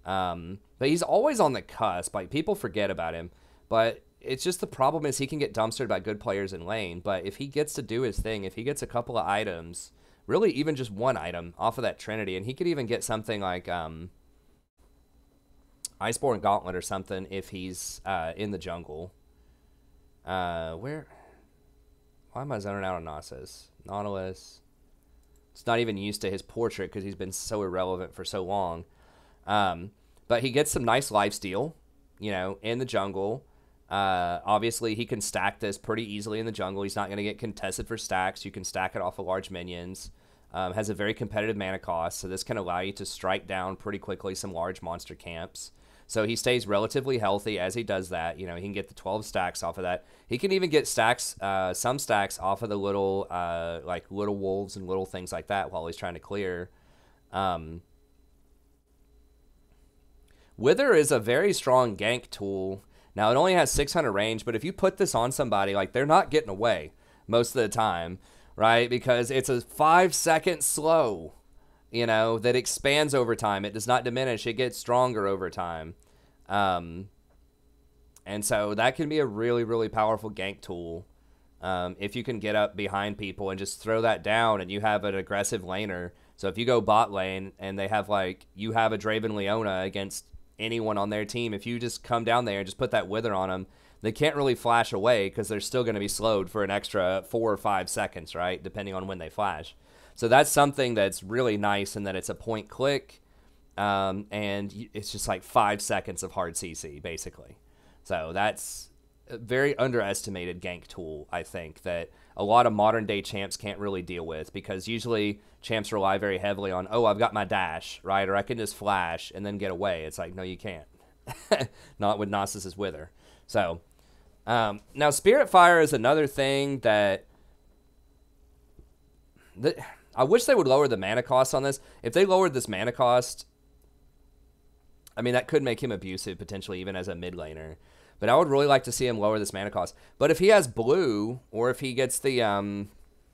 [SPEAKER 1] But he's always on the cusp. Like, people forget about him. But it's just the problem is he can get dumpstered by good players in lane. But if he gets to do his thing, if he gets a couple of items, really even just one item off of that Trinity, and he could even get something like Iceborne Gauntlet or something if he's in the jungle. Why am I zoning out on Nasus? Nautilus. It's not even used to his portrait because he's been so irrelevant for so long. But he gets some nice lifesteal, you know, in the jungle. Obviously, he can stack this pretty easily in the jungle. He's not going to get contested for stacks. You can stack it off of large minions. Has a very competitive mana cost, so this can allow you to strike down pretty quickly some large monster camps. So he stays relatively healthy as he does that. You know, he can get the 12 stacks off of that. He can even get stacks, some stacks off of the little, like little wolves and little things like that while he's trying to clear. Wither is a very strong gank tool. Now, it only has 600 range, but if you put this on somebody, like, they're not getting away most of the time, right? Because it's a 5-second slow, you know, that expands over time. It does not diminish. It gets stronger over time. And so that can be a really, really powerful gank tool. If you can get up behind people and just throw that down and you have an aggressive laner. So if you go bot lane and they have, like, you have a Draven Leona against anyone on their team. If you just come down there and just put that Wither on them, they can't really flash away because they're still going to be slowed for an extra 4 or 5 seconds, right? Depending on when they flash. So that's something that's really nice in that it's a point click, and it's just like 5 seconds of hard CC, basically. So that's a very underestimated gank tool, I think, that a lot of modern-day champs can't really deal with, because usually champs rely very heavily on, oh, I've got my dash, right? Or I can just flash and then get away. It's like, no, you can't. Not with Nasus' Wither. So, now Spirit Fire is another thing that I wish they would lower the mana cost on this. If they lowered this mana cost, I mean, that could make him abusive, potentially, even as a mid laner. But I would really like to see him lower this mana cost. But if he has blue, or if he gets the,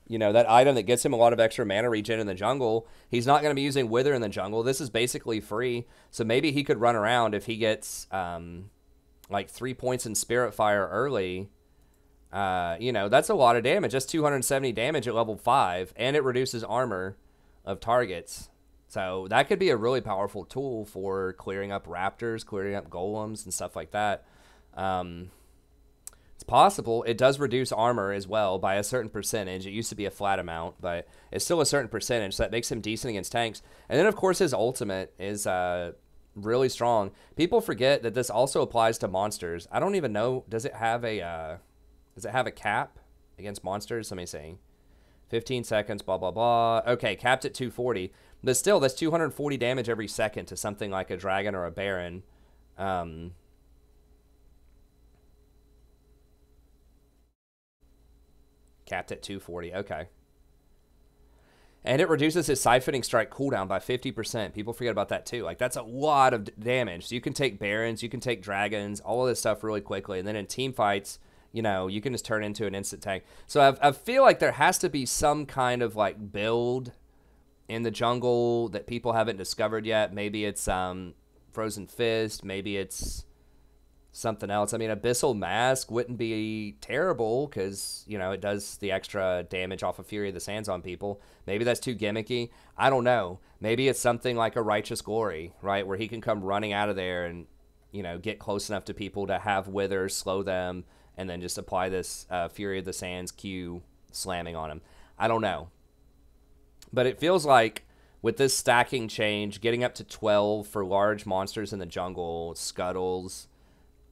[SPEAKER 1] you know, that item that gets him a lot of extra mana regen in the jungle, he's not going to be using Wither in the jungle. This is basically free. So maybe he could run around if he gets, like 3 points in Spirit Fire early. You know, that's a lot of damage. Just 270 damage at level 5, and it reduces armor of targets. So that could be a really powerful tool for clearing up raptors, clearing up golems, and stuff like that. It's possible. It does reduce armor as well by a certain percentage. It used to be a flat amount, but it's still a certain percentage, so that makes him decent against tanks. And then, of course, his ultimate is really strong. People forget that this also applies to monsters. I don't even know. Does it have a cap against monsters? Let me see. 15 seconds, blah, blah, blah. Okay, capped at 240. But still, that's 240 damage every second to something like a dragon or a baron. Capped at 240. Okay. And it reduces his siphoning strike cooldown by 50%. People forget about that too. Like, that's a lot of damage. So you can take barons, you can take dragons, all of this stuff really quickly. And then in team fights, you know, you can just turn into an instant tank. So I feel like there has to be some kind of, like, build in the jungle that people haven't discovered yet. Maybe it's Frozen Fist. Maybe it's something else. I mean, Abyssal Mask wouldn't be terrible because, you know, it does the extra damage off of Fury of the Sands on people. Maybe that's too gimmicky. I don't know. Maybe it's something like a Righteous Glory, right, where he can come running out of there and, you know, get close enough to people to have Wither, slow them, and then just apply this Fury of the Sands Q slamming on him. I don't know. But it feels like with this stacking change, getting up to 12 for large monsters in the jungle, scuttles,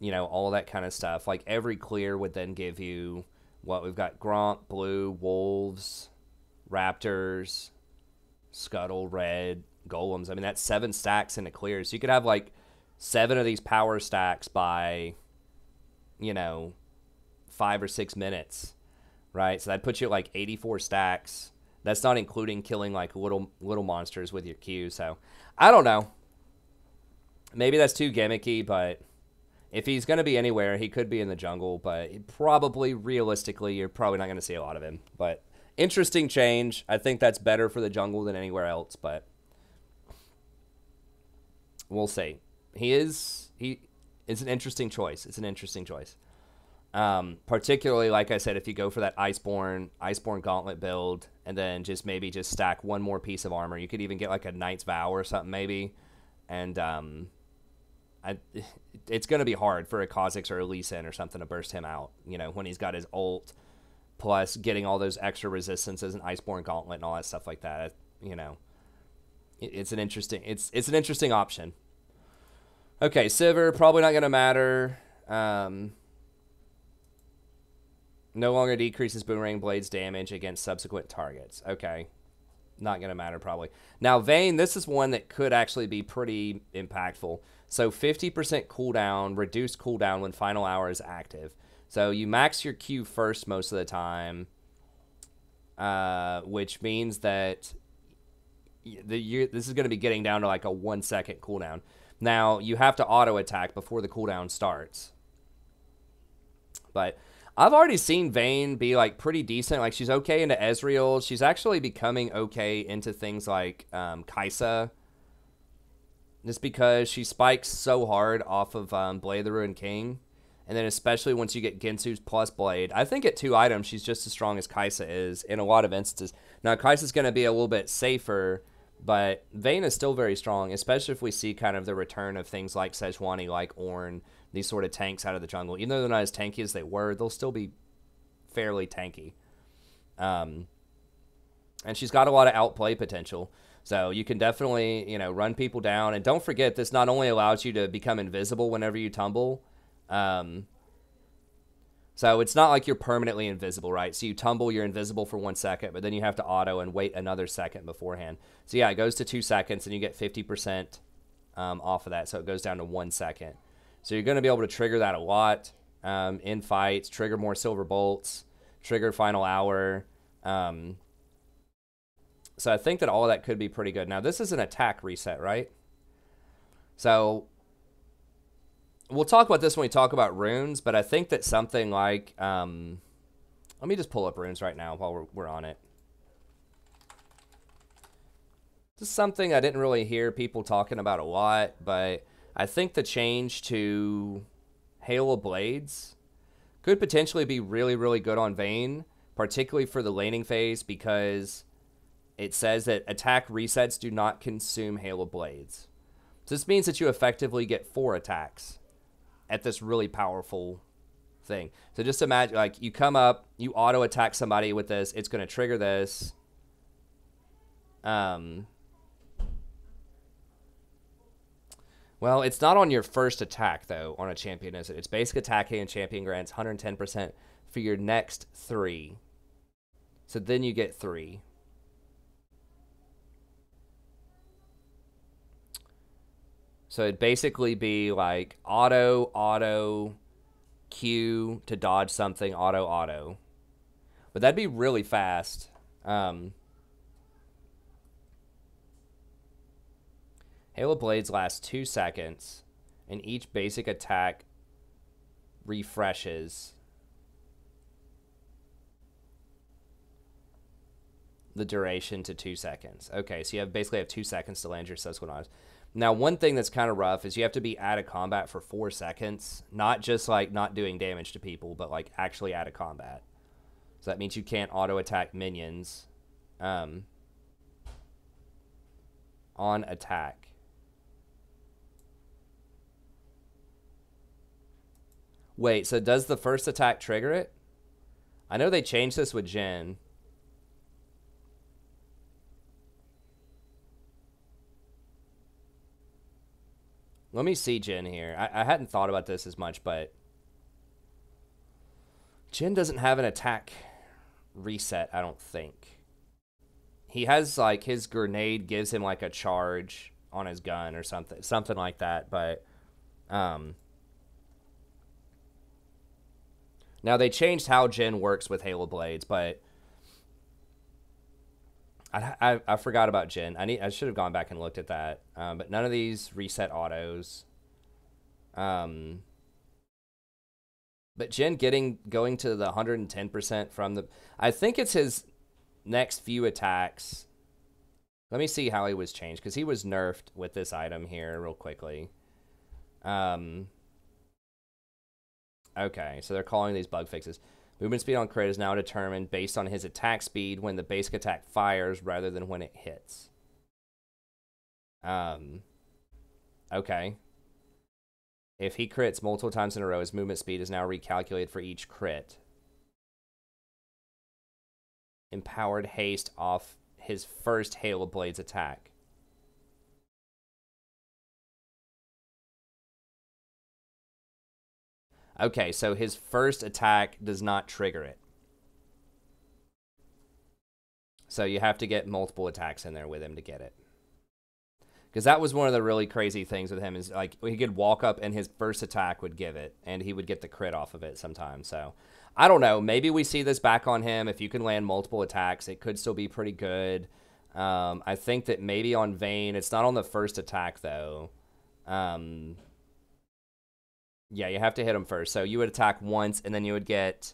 [SPEAKER 1] you know, all that kind of stuff. Like, every clear would then give you what we've got: Gromp, blue, wolves, raptors, scuttle, red, golems. I mean, that's 7 stacks in a clear. So you could have, like, 7 of these power stacks by, you know, 5 or 6 minutes, right? So that puts you at, like, 84 stacks. That's not including killing, like, little monsters with your Q. So, I don't know. Maybe that's too gimmicky, but if he's going to be anywhere, he could be in the jungle. But probably, realistically, you're probably not going to see a lot of him. But interesting change. I think that's better for the jungle than anywhere else, but we'll see. He is an interesting choice. It's an interesting choice. Particularly, like I said, if you go for that Iceborne Gauntlet build, and then maybe stack one more piece of armor. You could even get like a Knight's Vow or something maybe, and it's going to be hard for a Kha'Zix or a Lee Sin or something to burst him out, you know, when he's got his ult, plus getting all those extra resistances and Iceborne Gauntlet and all that stuff like that. You know, it's an interesting option. Okay, Sivir, probably not going to matter. No longer decreases Boomerang Blade's damage against subsequent targets. Okay. Not going to matter, probably. Now, Vayne, this is one that could actually be pretty impactful. So, 50% cooldown, reduced cooldown when Final Hour is active. So, you max your Q first most of the time, which means that this is going to be getting down to like a 1 second cooldown. Now, you have to auto-attack before the cooldown starts. But I've already seen Vayne be, like, pretty decent. Like, she's okay into Ezreal. She's actually becoming okay into things like Kaisa. Just because she spikes so hard off of Blade of the Ruined King. And then especially once you get Gensu's plus Blade. I think at 2 items, she's just as strong as Kaisa is in a lot of instances. Now, Kaisa's going to be a little bit safer But Vayne is still very strong, especially if we see kind of the return of things like Sejuani, like Ornn, these sort of tanks out of the jungle. Even though they're not as tanky as they were, they'll still be fairly tanky. And she's got a lot of outplay potential. So you can definitely, run people down. And don't forget, this not only allows you to become invisible whenever you tumble. So it's not like you're permanently invisible, right? So you tumble, you're invisible for 1 second, but then you have to auto and wait another second beforehand. So yeah, it goes to 2 seconds, and you get 50% off of that. So it goes down to 1 second. So you're going to be able to trigger that a lot in fights, trigger more silver bolts, trigger final hour. So I think that all of that could be pretty good. Now, this is an attack reset, right? So we'll talk about this when we talk about runes, but I think that something like... let me just pull up runes right now while we're on it. This is something I didn't really hear people talking about a lot, but I think the change to Hail of Blades could potentially be really, really good on Vayne, particularly for the laning phase, because it says that attack resets do not consume Hail of Blades. So this means that you effectively get 4 attacks at this really powerful thing. So just imagine, like, you come up, you auto attack somebody with this, it's going to trigger this. Well, it's not on your first attack, though, on a champion, is it? It's basic attack and champion grants 110% for your next 3. So then you get 3. So it'd basically be like auto, Q to dodge something, auto. But that'd be really fast. Hail of Blades lasts 2 seconds, and each basic attack refreshes the duration to 2 seconds. Okay, so you basically have 2 seconds to land your subsequent items. Now, one thing that's kind of rough is you have to be out of combat for 4 seconds. Not just, like, not doing damage to people, but, like, actually out of combat. So that means you can't auto-attack minions on attack. Wait, so does the first attack trigger it? I know they changed this with Jhin. Let me see Jhin here. I hadn't thought about this as much, but Jhin doesn't have an attack reset, I don't think. He has, like, his grenade gives him, like, a charge on his gun or something like that, but now they changed how Jhin works with Hail of Blades, but I forgot about Jhin. I should have gone back and looked at that. But none of these reset autos. But Jhin going to the 110% from the... I think it's his next few attacks. Let me see how he was changed, because he was nerfed with this item here real quickly. Okay, so they're calling these bug fixes. Movement speed on crit is now determined based on his attack speed when the basic attack fires rather than when it hits. Okay. If he crits multiple times in a row, his movement speed is now recalculated for each crit. Empowered haste off his first Hail of Blades attack. Okay, so his first attack does not trigger it. So you have to get multiple attacks in there with him to get it. Because that was one of the really crazy things with him, is like he could walk up and his first attack would give it, and he would get the crit off of it sometimes. So I don't know. Maybe we see this back on him. If you can land multiple attacks, it could still be pretty good. I think that maybe on Vayne, it's not on the first attack, though. Yeah, you have to hit him first. So you would attack once, and then you would get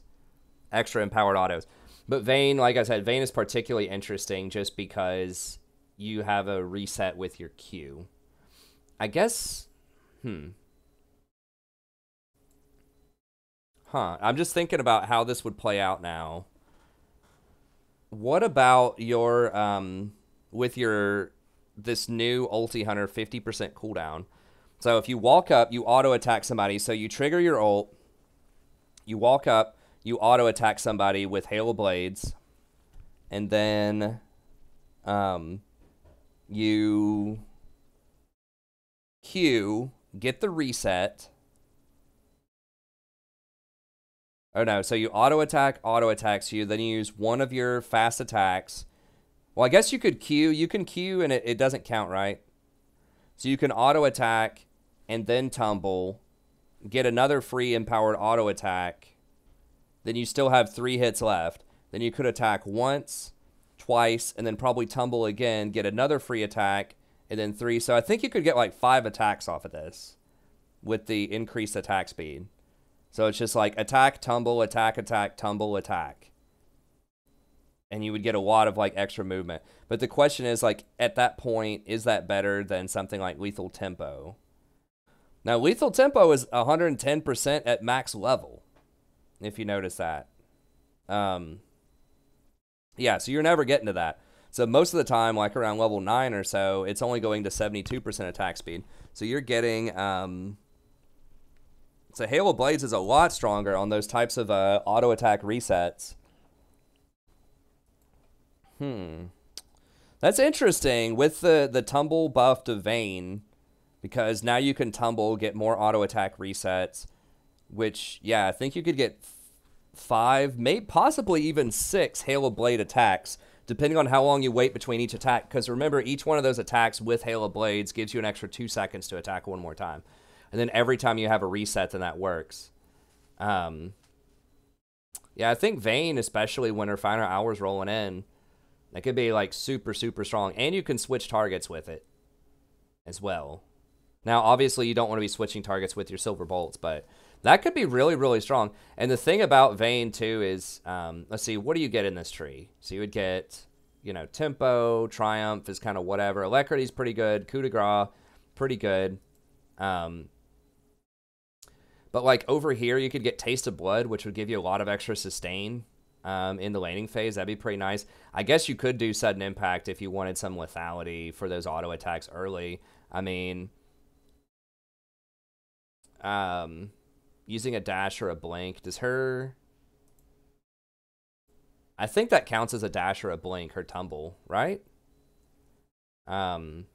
[SPEAKER 1] extra empowered autos. But Vayne, like I said, Vayne is particularly interesting just because you have a reset with your Q. I guess, I'm just thinking about how this would play out now. What about your, with your this new ulti hunter 50% cooldown. So if you walk up, you auto attack somebody. So you trigger your ult, you walk up, you auto attack somebody with Hail of Blades, and then you Q, get the reset. Oh no, so you auto attacks you, then you use one of your fast attacks. Well, I guess you could Q. You can Q and it doesn't count, right? So you can auto attack and then tumble, get another free empowered auto attack. Then you still have 3 hits left. Then you could attack once, twice, and then probably tumble again, get another free attack, and then 3. So I think you could get like 5 attacks off of this with the increased attack speed. So it's just like attack, tumble, attack, attack, tumble, attack. And you would get a lot of like extra movement. But the question is, like, at that point, is that better than something like Lethal Tempo? Now, Lethal Tempo is 110% at max level, if you notice that. Yeah, so you're never getting to that. So most of the time, like around level 9 or so, it's only going to 72% attack speed. So you're getting... So Hail of Blades is a lot stronger on those types of auto attack resets. That's interesting with the tumble buff to Vayne, because now you can tumble, get more auto attack resets, which, yeah, I think you could get 5, maybe possibly even 6 Hail of Blade attacks, depending on how long you wait between each attack. Because remember, each one of those attacks with Hail of Blades gives you an extra 2 seconds to attack one more time. And then every time you have a reset, then that works. Yeah, I think Vayne, especially when her final hour's rolling in, that could be like super, super strong. And you can switch targets with it as well. Now, obviously, you don't want to be switching targets with your Silver Bolts, but that could be really, really strong. And the thing about Vayne, too, is, let's see, what do you get in this tree? So you would get, you know, Tempo, Triumph is kind of whatever. Alacrity's pretty good. Coup de Grace, pretty good. But, like, over here, you could get Taste of Blood, which would give you a lot of extra sustain in the laning phase. That'd be pretty nice. I guess you could do Sudden Impact if you wanted some lethality for those auto attacks early. I mean, using a dash or a blink. Does her... I think that counts as a dash or a blink, her tumble, right? I'm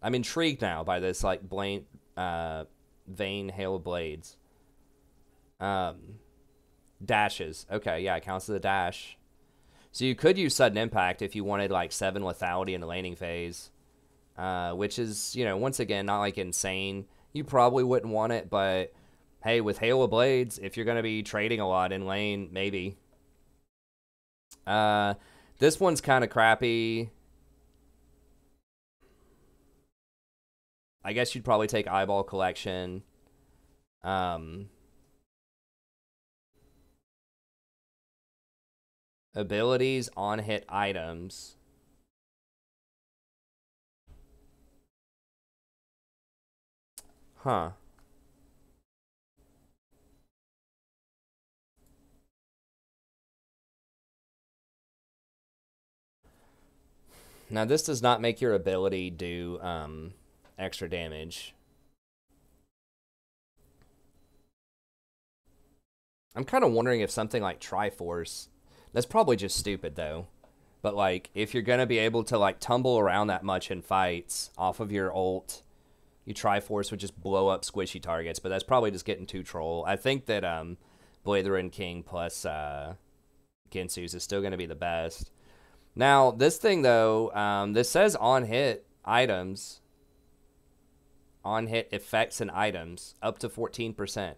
[SPEAKER 1] intrigued now by this, like, blink... Vayne Hail of Blades. Dashes. Okay, yeah, it counts as a dash. So you could use Sudden Impact if you wanted like 7 lethality in the laning phase. Which is, you know, once again, not like insane. You probably wouldn't want it, but hey, with Hail of Blades, if you're going to be trading a lot in lane, maybe. This one's kind of crappy. I guess you'd probably take Eyeball Collection. Abilities, on-hit items. Huh. Now, this does not make your ability do extra damage. I'm kind of wondering if something like Triforce... That's probably just stupid, though. But, like, if you're going to be able to, like, tumble around that much in fights off of your ult, you Triforce would just blow up squishy targets. But that's probably just getting too troll. I think that Blatherin King plus Gensu's is still going to be the best. Now, this thing, though, this says on-hit items. On-hit effects and items, up to 14%.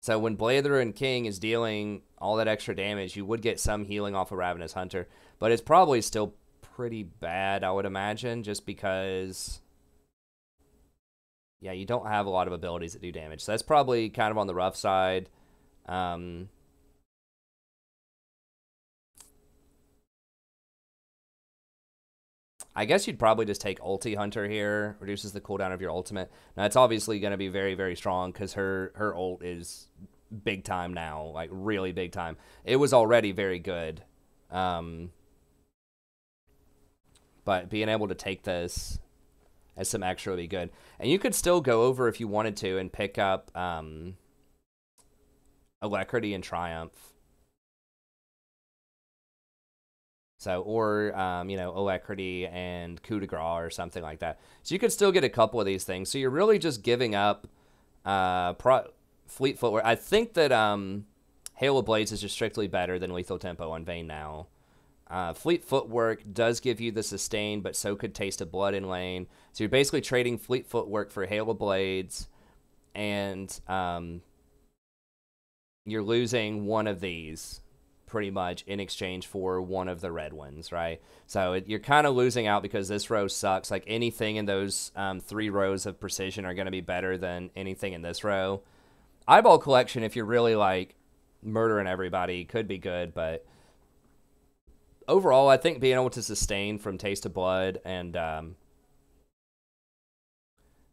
[SPEAKER 1] So when Blatherin King is dealing all that extra damage, you would get some healing off of Ravenous Hunter. But it's probably still pretty bad, I would imagine, just because... Yeah, you don't have a lot of abilities that do damage. So that's probably kind of on the rough side. I guess you'd probably just take Ulti Hunter here. Reduces the cooldown of your ultimate. Now, it's obviously going to be very, very strong because her ult is big time now. Like, really big time. It was already very good. but being able to take this as some extra would be good. And you could still go over if you wanted to and pick up Alacrity and Triumph. So, or, you know, Alacrity and Coup de Grace or something like that. So you could still get a couple of these things. So you're really just giving up Fleet Footwork. I think that Hail of Blades is just strictly better than Lethal Tempo on Vayne now. Fleet Footwork does give you the sustain, but so could Taste of Blood in lane. So you're basically trading Fleet Footwork for Hail of Blades, and you're losing one of these pretty much in exchange for one of the red ones, right? So you're kind of losing out because this row sucks. Like anything in those 3 rows of precision are going to be better than anything in this row. Eyeball Collection, if you're really like murdering everybody, could be good, but overall, I think being able to sustain from Taste of Blood and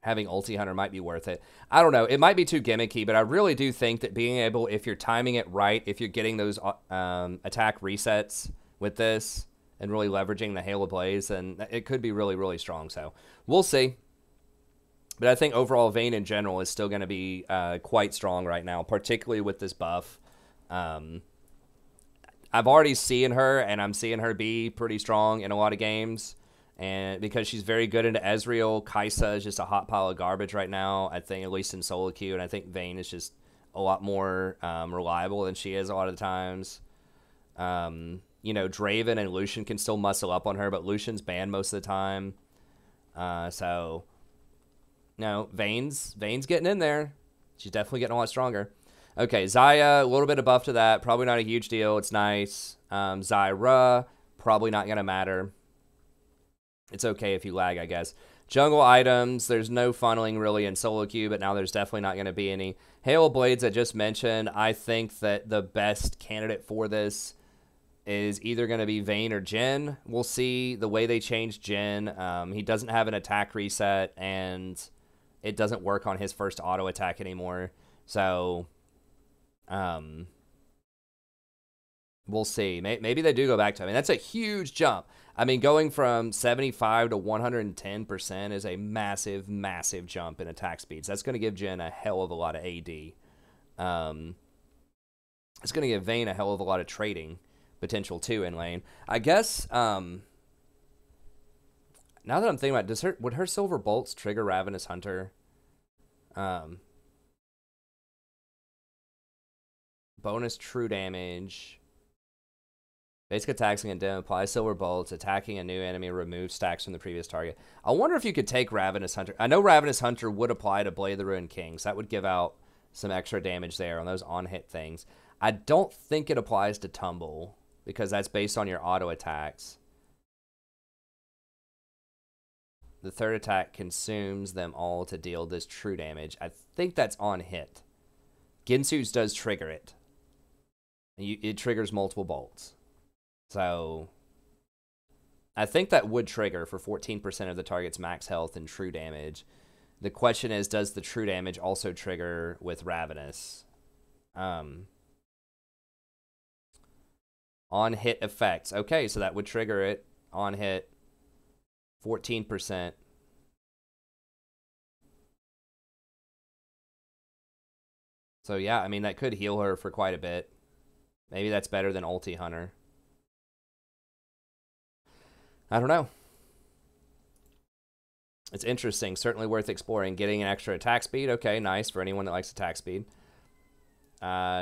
[SPEAKER 1] having Ulti Hunter might be worth it. I don't know. It might be too gimmicky, but I really do think that being able, if you're timing it right, if you're getting those attack resets with this and really leveraging the Hail of Blaze, then it could be really, really strong. So we'll see. But I think overall, Vayne in general is still going to be quite strong right now, particularly with this buff. I've already seen her, and I'm seeing her be pretty strong in a lot of games. And because she's very good into Ezreal, Kalista is just a hot pile of garbage right now, I think, at least in solo queue. And I think Vayne is just a lot more reliable than she is a lot of the times. You know, Draven and Lucian can still muscle up on her, but Lucian's banned most of the time. So, no, Vayne's getting in there. She's definitely getting a lot stronger. Okay, Xayah, a little bit of buff to that. Probably not a huge deal. It's nice. Zyra, probably not going to matter. It's okay if you lag, I guess. Jungle items, there's no funneling really in solo queue, but now there's definitely not going to be any. Hail of Blades I just mentioned, I think that the best candidate for this is either going to be Vayne or Jhin. We'll see the way they change Jhin. He doesn't have an attack reset, and it doesn't work on his first auto attack anymore. So, we'll see. Maybe they do go back to him. I mean, that's a huge jump. I mean, going from 75 to 110% is a massive, massive jump in attack speeds. That's going to give Jhin a hell of a lot of AD. It's going to give Vayne a hell of a lot of trading potential, too, in lane. I guess, now that I'm thinking about it, would her Silver Bolts trigger Ravenous Hunter? Bonus true damage. Basic attacks and dim, apply Silver Bolts, attacking a new enemy, remove stacks from the previous target. I wonder if you could take Ravenous Hunter. I know Ravenous Hunter would apply to Blade of the Ruined Kings. That would give out some extra damage there on those on-hit things. I don't think it applies to Tumble, because that's based on your auto attacks. The third attack consumes them all to deal this true damage. I think that's on hit. Ginsu's does trigger it. It triggers multiple bolts. So, I think that would trigger for 14% of the target's max health and true damage. The question is, does the true damage also trigger with Ravenous? On hit effects. Okay, so that would trigger it. On hit, 14%. So yeah, I mean, that could heal her for quite a bit. Maybe that's better than Ulti Hunter. I don't know. It's interesting. Certainly worth exploring. Getting an extra attack speed. Okay, nice for anyone that likes attack speed.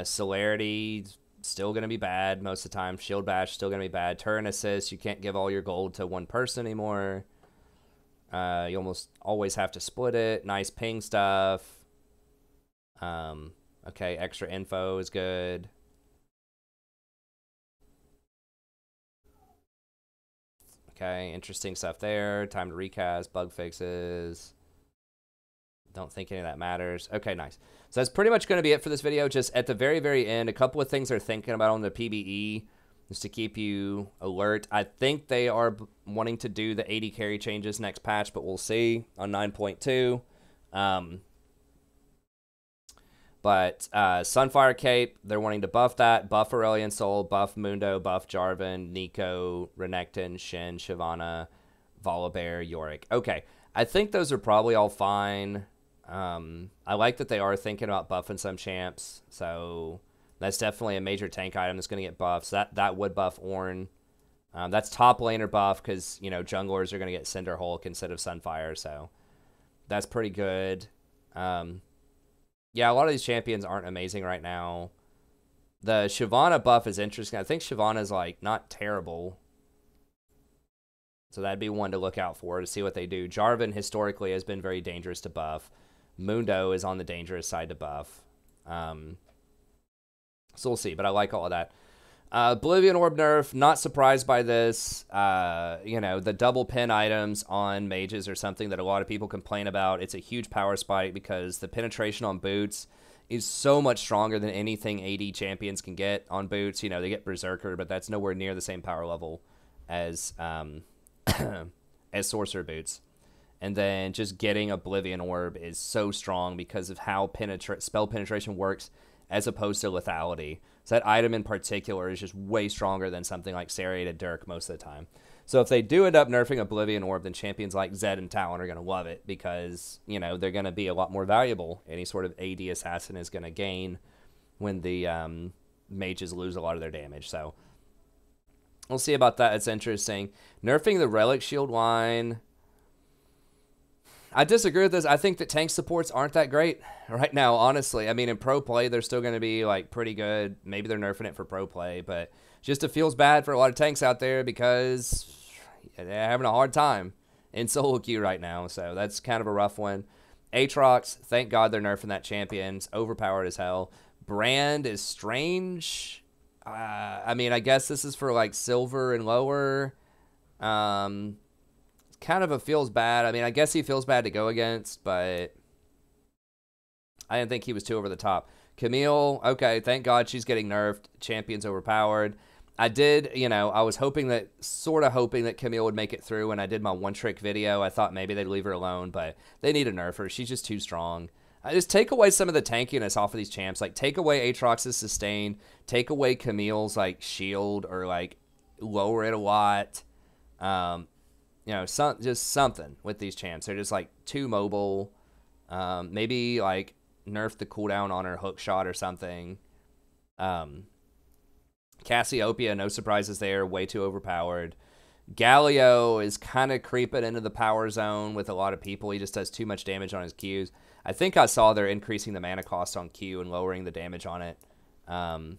[SPEAKER 1] Celerity, still going to be bad most of the time. Shield Bash, still going to be bad. Turn Assist, you can't give all your gold to one person anymore. You almost always have to split it. Nice ping stuff. Okay, extra info is good. Okay, interesting stuff there. Time to recast, bug fixes. Don't think any of that matters. Okay, nice. So that's pretty much going to be it for this video. Just at the very, very end, a couple of things they're thinking about on the PBE just to keep you alert. I think they are wanting to do the 80 carry changes next patch, but we'll see on 9.2. But Sunfire Cape, they're wanting to buff that. Buff Aurelion Soul, buff Mundo, buff Jarvan, Nico, Renekton, Shen, Shyvana. Volibear, Yorick. Okay, I think those are probably all fine. I like that they are thinking about buffing some champs, so that's definitely a major tank item that's going to get buffs. That would buff Ornn. That's top laner buff because, you know, junglers are going to get Cinder Hulk instead of Sunfire, so that's pretty good. Yeah, a lot of these champions aren't amazing right now. The Shyvana buff is interesting. I think Shyvana's, like, not terrible. So that'd be one to look out for to see what they do. Jarvan historically has been very dangerous to buff. Mundo is on the dangerous side to buff. So we'll see, but I like all of that. Oblivion Orb nerf, not surprised by this. You know, the double pin items on mages are something that a lot of people complain about. It's a huge power spike because the penetration on boots is so much stronger than anything AD champions can get on boots. You know, they get Berserker, but that's nowhere near the same power level as as Sorcerer boots. And then just getting Oblivion Orb is so strong because of how spell penetration works as opposed to lethality. So that item in particular is just way stronger than something like Serrated Dirk most of the time. So if they do end up nerfing Oblivion Orb, then champions like Zed and Talon are going to love it because, you know, they're going to be a lot more valuable. Any sort of AD assassin is going to gain when the mages lose a lot of their damage. So we'll see about that. It's interesting. Nerfing the Relic Shield line, I disagree with this. I think that tank supports aren't that great right now, honestly. I mean, in pro play, they're still going to be, like, pretty good. Maybe they're nerfing it for pro play, but just it feels bad for a lot of tanks out there because they're having a hard time in solo queue right now, so that's kind of a rough one. Aatrox, thank God they're nerfing that champion. It's overpowered as hell. Brand is strange. I mean, I guess this is for, like, silver and lower. Kind of feels bad. I mean, I guess he feels bad to go against, but I didn't think he was too over the top. Camille, okay, thank God she's getting nerfed. Champion's overpowered. I did, you know, I was sort of hoping that Camille would make it through when I did my one-trick video. I thought maybe they'd leave her alone, but they need to nerf her. She's just too strong. Just take away some of the tankiness off of these champs. Like, take away Aatrox's sustain. Take away Camille's, like, shield or, like, lower it a lot. You know, just something with these champs. They're just, like, too mobile. Maybe, like, nerf the cooldown on her hook shot or something. Cassiopeia, no surprises there. Way too overpowered. Galio is kind of creeping into the power zone with a lot of people. He just does too much damage on his Qs. I think I saw they're increasing the mana cost on Q and lowering the damage on it on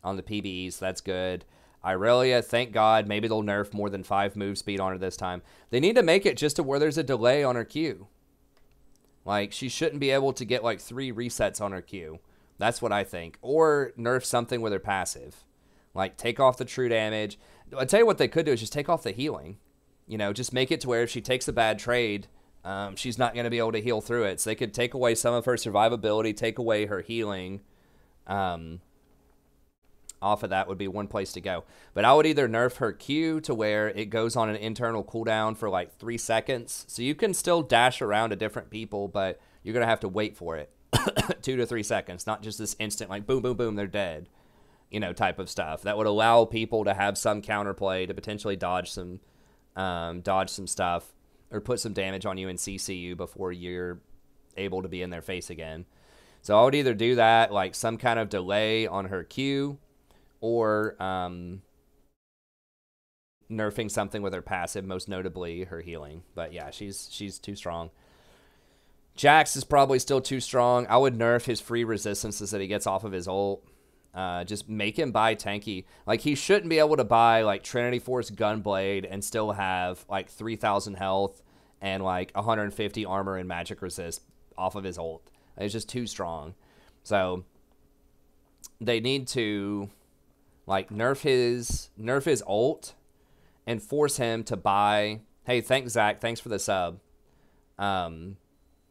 [SPEAKER 1] the PBE, so that's good. Irelia, thank God. Maybe they'll nerf more than 5 move speed on her this time. They need to make it just to where there's a delay on her Q. Like, she shouldn't be able to get, like, 3 resets on her Q. That's what I think. Or nerf something with her passive. Like, take off the true damage. I'll tell you what they could do is just take off the healing. You know, just make it to where if she takes a bad trade, she's not going to be able to heal through it. So they could take away some of her survivability, take away her healing. Off of that would be one place to go. But I would either nerf her Q to where it goes on an internal cooldown for like 3 seconds. So you can still dash around to different people, but you're going to have to wait for it. 2 to 3 seconds, not just this instant, like boom, boom, boom, they're dead. You know, type of stuff. That would allow people to have some counterplay to potentially dodge some stuff or put some damage on you and CC you before you're able to be in their face again. So I would either do that, like some kind of delay on her Q, or nerfing something with her passive, most notably her healing. But yeah, she's too strong. Jax is probably still too strong. I would nerf his free resistances that he gets off of his ult. Just make him buy tanky. Like, he shouldn't be able to buy, like, Trinity Force Gunblade and still have, like, 3,000 health and, like, 150 armor and magic resist off of his ult. It's just too strong. So, they need to, like, nerf his ult and force him to buy... Hey, thanks, Zach. Thanks for the sub.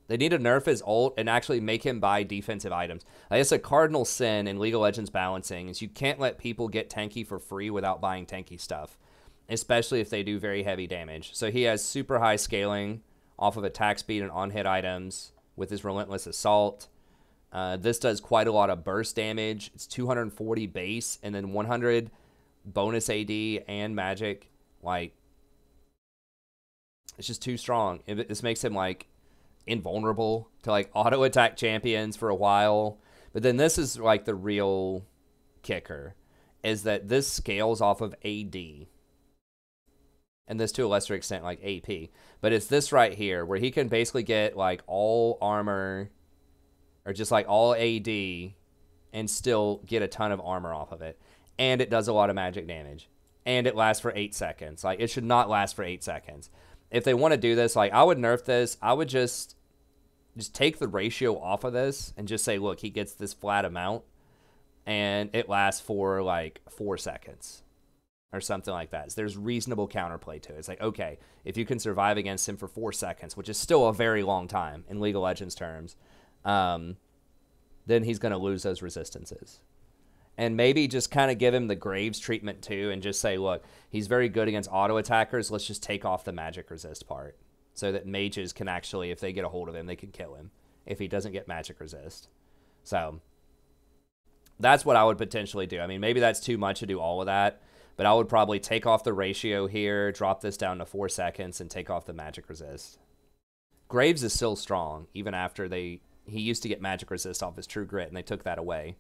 [SPEAKER 1] They need to nerf his ult and actually make him buy defensive items. It's a cardinal sin in League of Legends balancing is you can't let people get tanky for free without buying tanky stuff, especially if they do very heavy damage. So he has super high scaling off of attack speed and on-hit items with his Relentless Assault. This does quite a lot of burst damage. It's 240 base and then 100 bonus AD and magic. Like, It's just too strong. This makes him like invulnerable to like auto attack champions for a while. But then this is like the real kicker, is that this scales off of AD. And this to a lesser extent like AP. But it's this right here where he can basically get like all armor or just like all AD and still get a ton of armor off of it. And it does a lot of magic damage. And it lasts for 8 seconds. Like, it should not last for 8 seconds. If they want to do this, like, I would nerf this. I would just take the ratio off of this and just say, look, he gets this flat amount. And it lasts for, like, 4 seconds. Or something like that. So there's reasonable counterplay to it. It's like, okay, if you can survive against him for 4 seconds, which is still a very long time in League of Legends terms, then he's going to lose those resistances. And maybe just kind of give him the Graves treatment too and just say, look, he's very good against auto attackers. Let's just take off the magic resist part so that mages can actually, if they get a hold of him, they can kill him if he doesn't get magic resist. So that's what I would potentially do. I mean, maybe that's too much to do all of that, but I would probably take off the ratio here, drop this down to 4 seconds, and take off the magic resist. Graves is still strong, even after he used to get magic resist off his True Grit, and they took that away.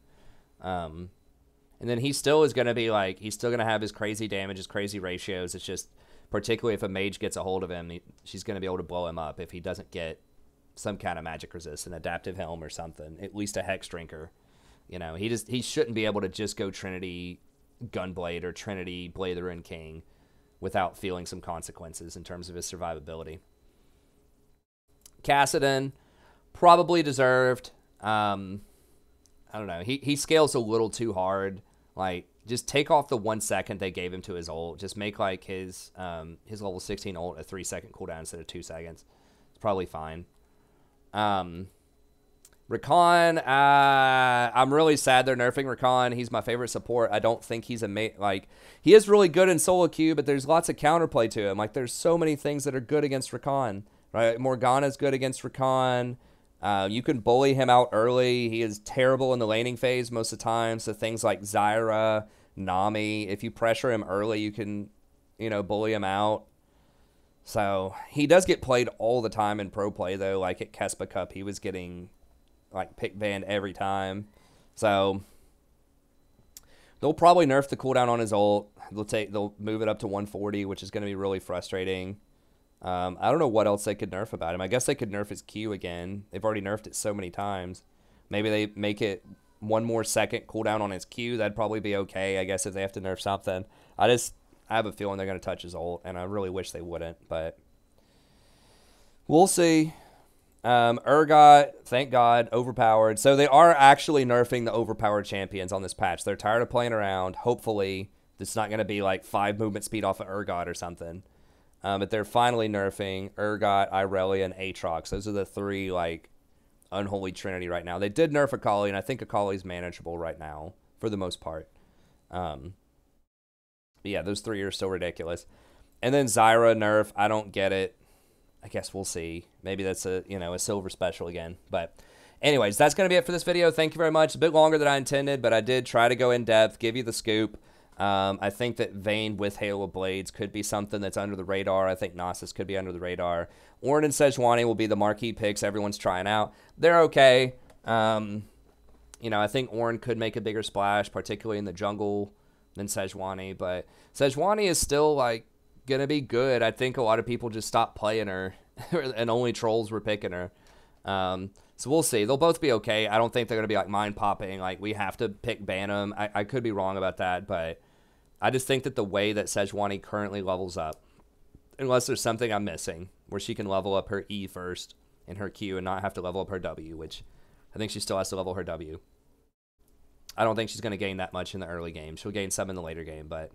[SPEAKER 1] And then he still is going to be like, he's still going to have his crazy damage, his crazy ratios. It's just, particularly if a mage gets a hold of him, she's going to be able to blow him up if he doesn't get some kind of magic resist, an adaptive helm or something, at least a hex drinker. You know, he shouldn't be able to just go Trinity Gunblade or Trinity Blade the Ruined King without feeling some consequences in terms of his survivability. Kassadin, probably deserved. I don't know. He scales a little too hard. Like, just take off the 1 second they gave him to his ult. Just make like his level 16 ult a 3 second cooldown instead of 2 seconds. It's probably fine. Rakan, I'm really sad they're nerfing Rakan. He's my favorite support. I don't think he's he is really good in solo queue, but there's lots of counterplay to him. Like, there's so many things that are good against Rakan. Right? Morgana's good against Rakan. You can bully him out early. He is terrible in the laning phase most of the time. So things like Zyra, Nami, if you pressure him early, you can, bully him out. So he does get played all the time in pro play, though. Like at Kespa Cup, he was getting pick banned every time. So they'll probably nerf the cooldown on his ult. They'll move it up to 140, which is going to be really frustrating. I don't know what else they could nerf about him. I guess they could nerf his Q again. They've already nerfed it so many times. Maybe they make it 1 more second cooldown on his Q. That'd probably be okay, I guess, if they have to nerf something. I have a feeling they're going to touch his ult, and I really wish they wouldn't, but we'll see. Urgot, thank God, overpowered. So they are actually nerfing the overpowered champions on this patch. They're tired of playing around. Hopefully, it's not going to be like 5 movement speed off of Urgot or something. But they're finally nerfing Urgot, Irelia, and Aatrox. Those are the 3, unholy trinity right now. They did nerf Akali, and I think Akali's manageable right now, for the most part. But yeah, those 3 are so ridiculous. And then Zyra nerf, I don't get it. I guess we'll see. Maybe that's a silver special again. But anyways, that's going to be it for this video. Thank you very much. A bit longer than I intended, but I did try to go in depth, give you the scoop. I think that Vayne with Halo Blades could be something that's under the radar. I think Nasus could be under the radar. Ornn and Sejuani will be the marquee picks everyone's trying out. They're okay. I think Ornn could make a bigger splash, particularly in the jungle, than Sejuani. But Sejuani is still, going to be good. I think a lot of people just stopped playing her, and only trolls were picking her. So we'll see. They'll both be okay. I don't think they're going to be, mind-popping. We have to pick Bantam. I could be wrong about that, but I just think that the way that Sejuani currently levels up, unless there's something I'm missing, where she can level up her E first in her Q and not have to level up her W, which I think she still has to level her W. I don't think she's going to gain that much in the early game. She'll gain some in the later game, but...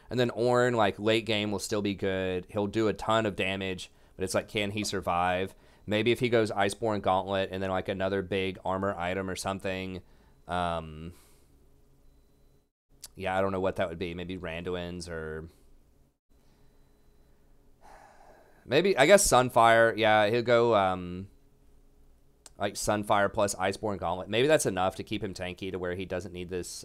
[SPEAKER 1] And then Ornn, late game will still be good. He'll do a ton of damage, but it's can he survive? Maybe if he goes Iceborne Gauntlet and then, another big armor item or something... Yeah, I don't know what that would be. Maybe Randuin's or... Maybe, I guess Sunfire. Yeah, he'll go, Sunfire plus Iceborne Gauntlet. Maybe that's enough to keep him tanky to where he doesn't need this,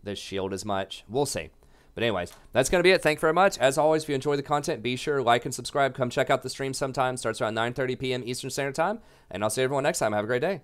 [SPEAKER 1] this shield as much. We'll see. But anyways, that's going to be it. Thank you very much. As always, if you enjoy the content, be sure to like and subscribe. Come check out the stream sometime. Starts around 9:30 p.m. Eastern Standard Time. And I'll see everyone next time. Have a great day.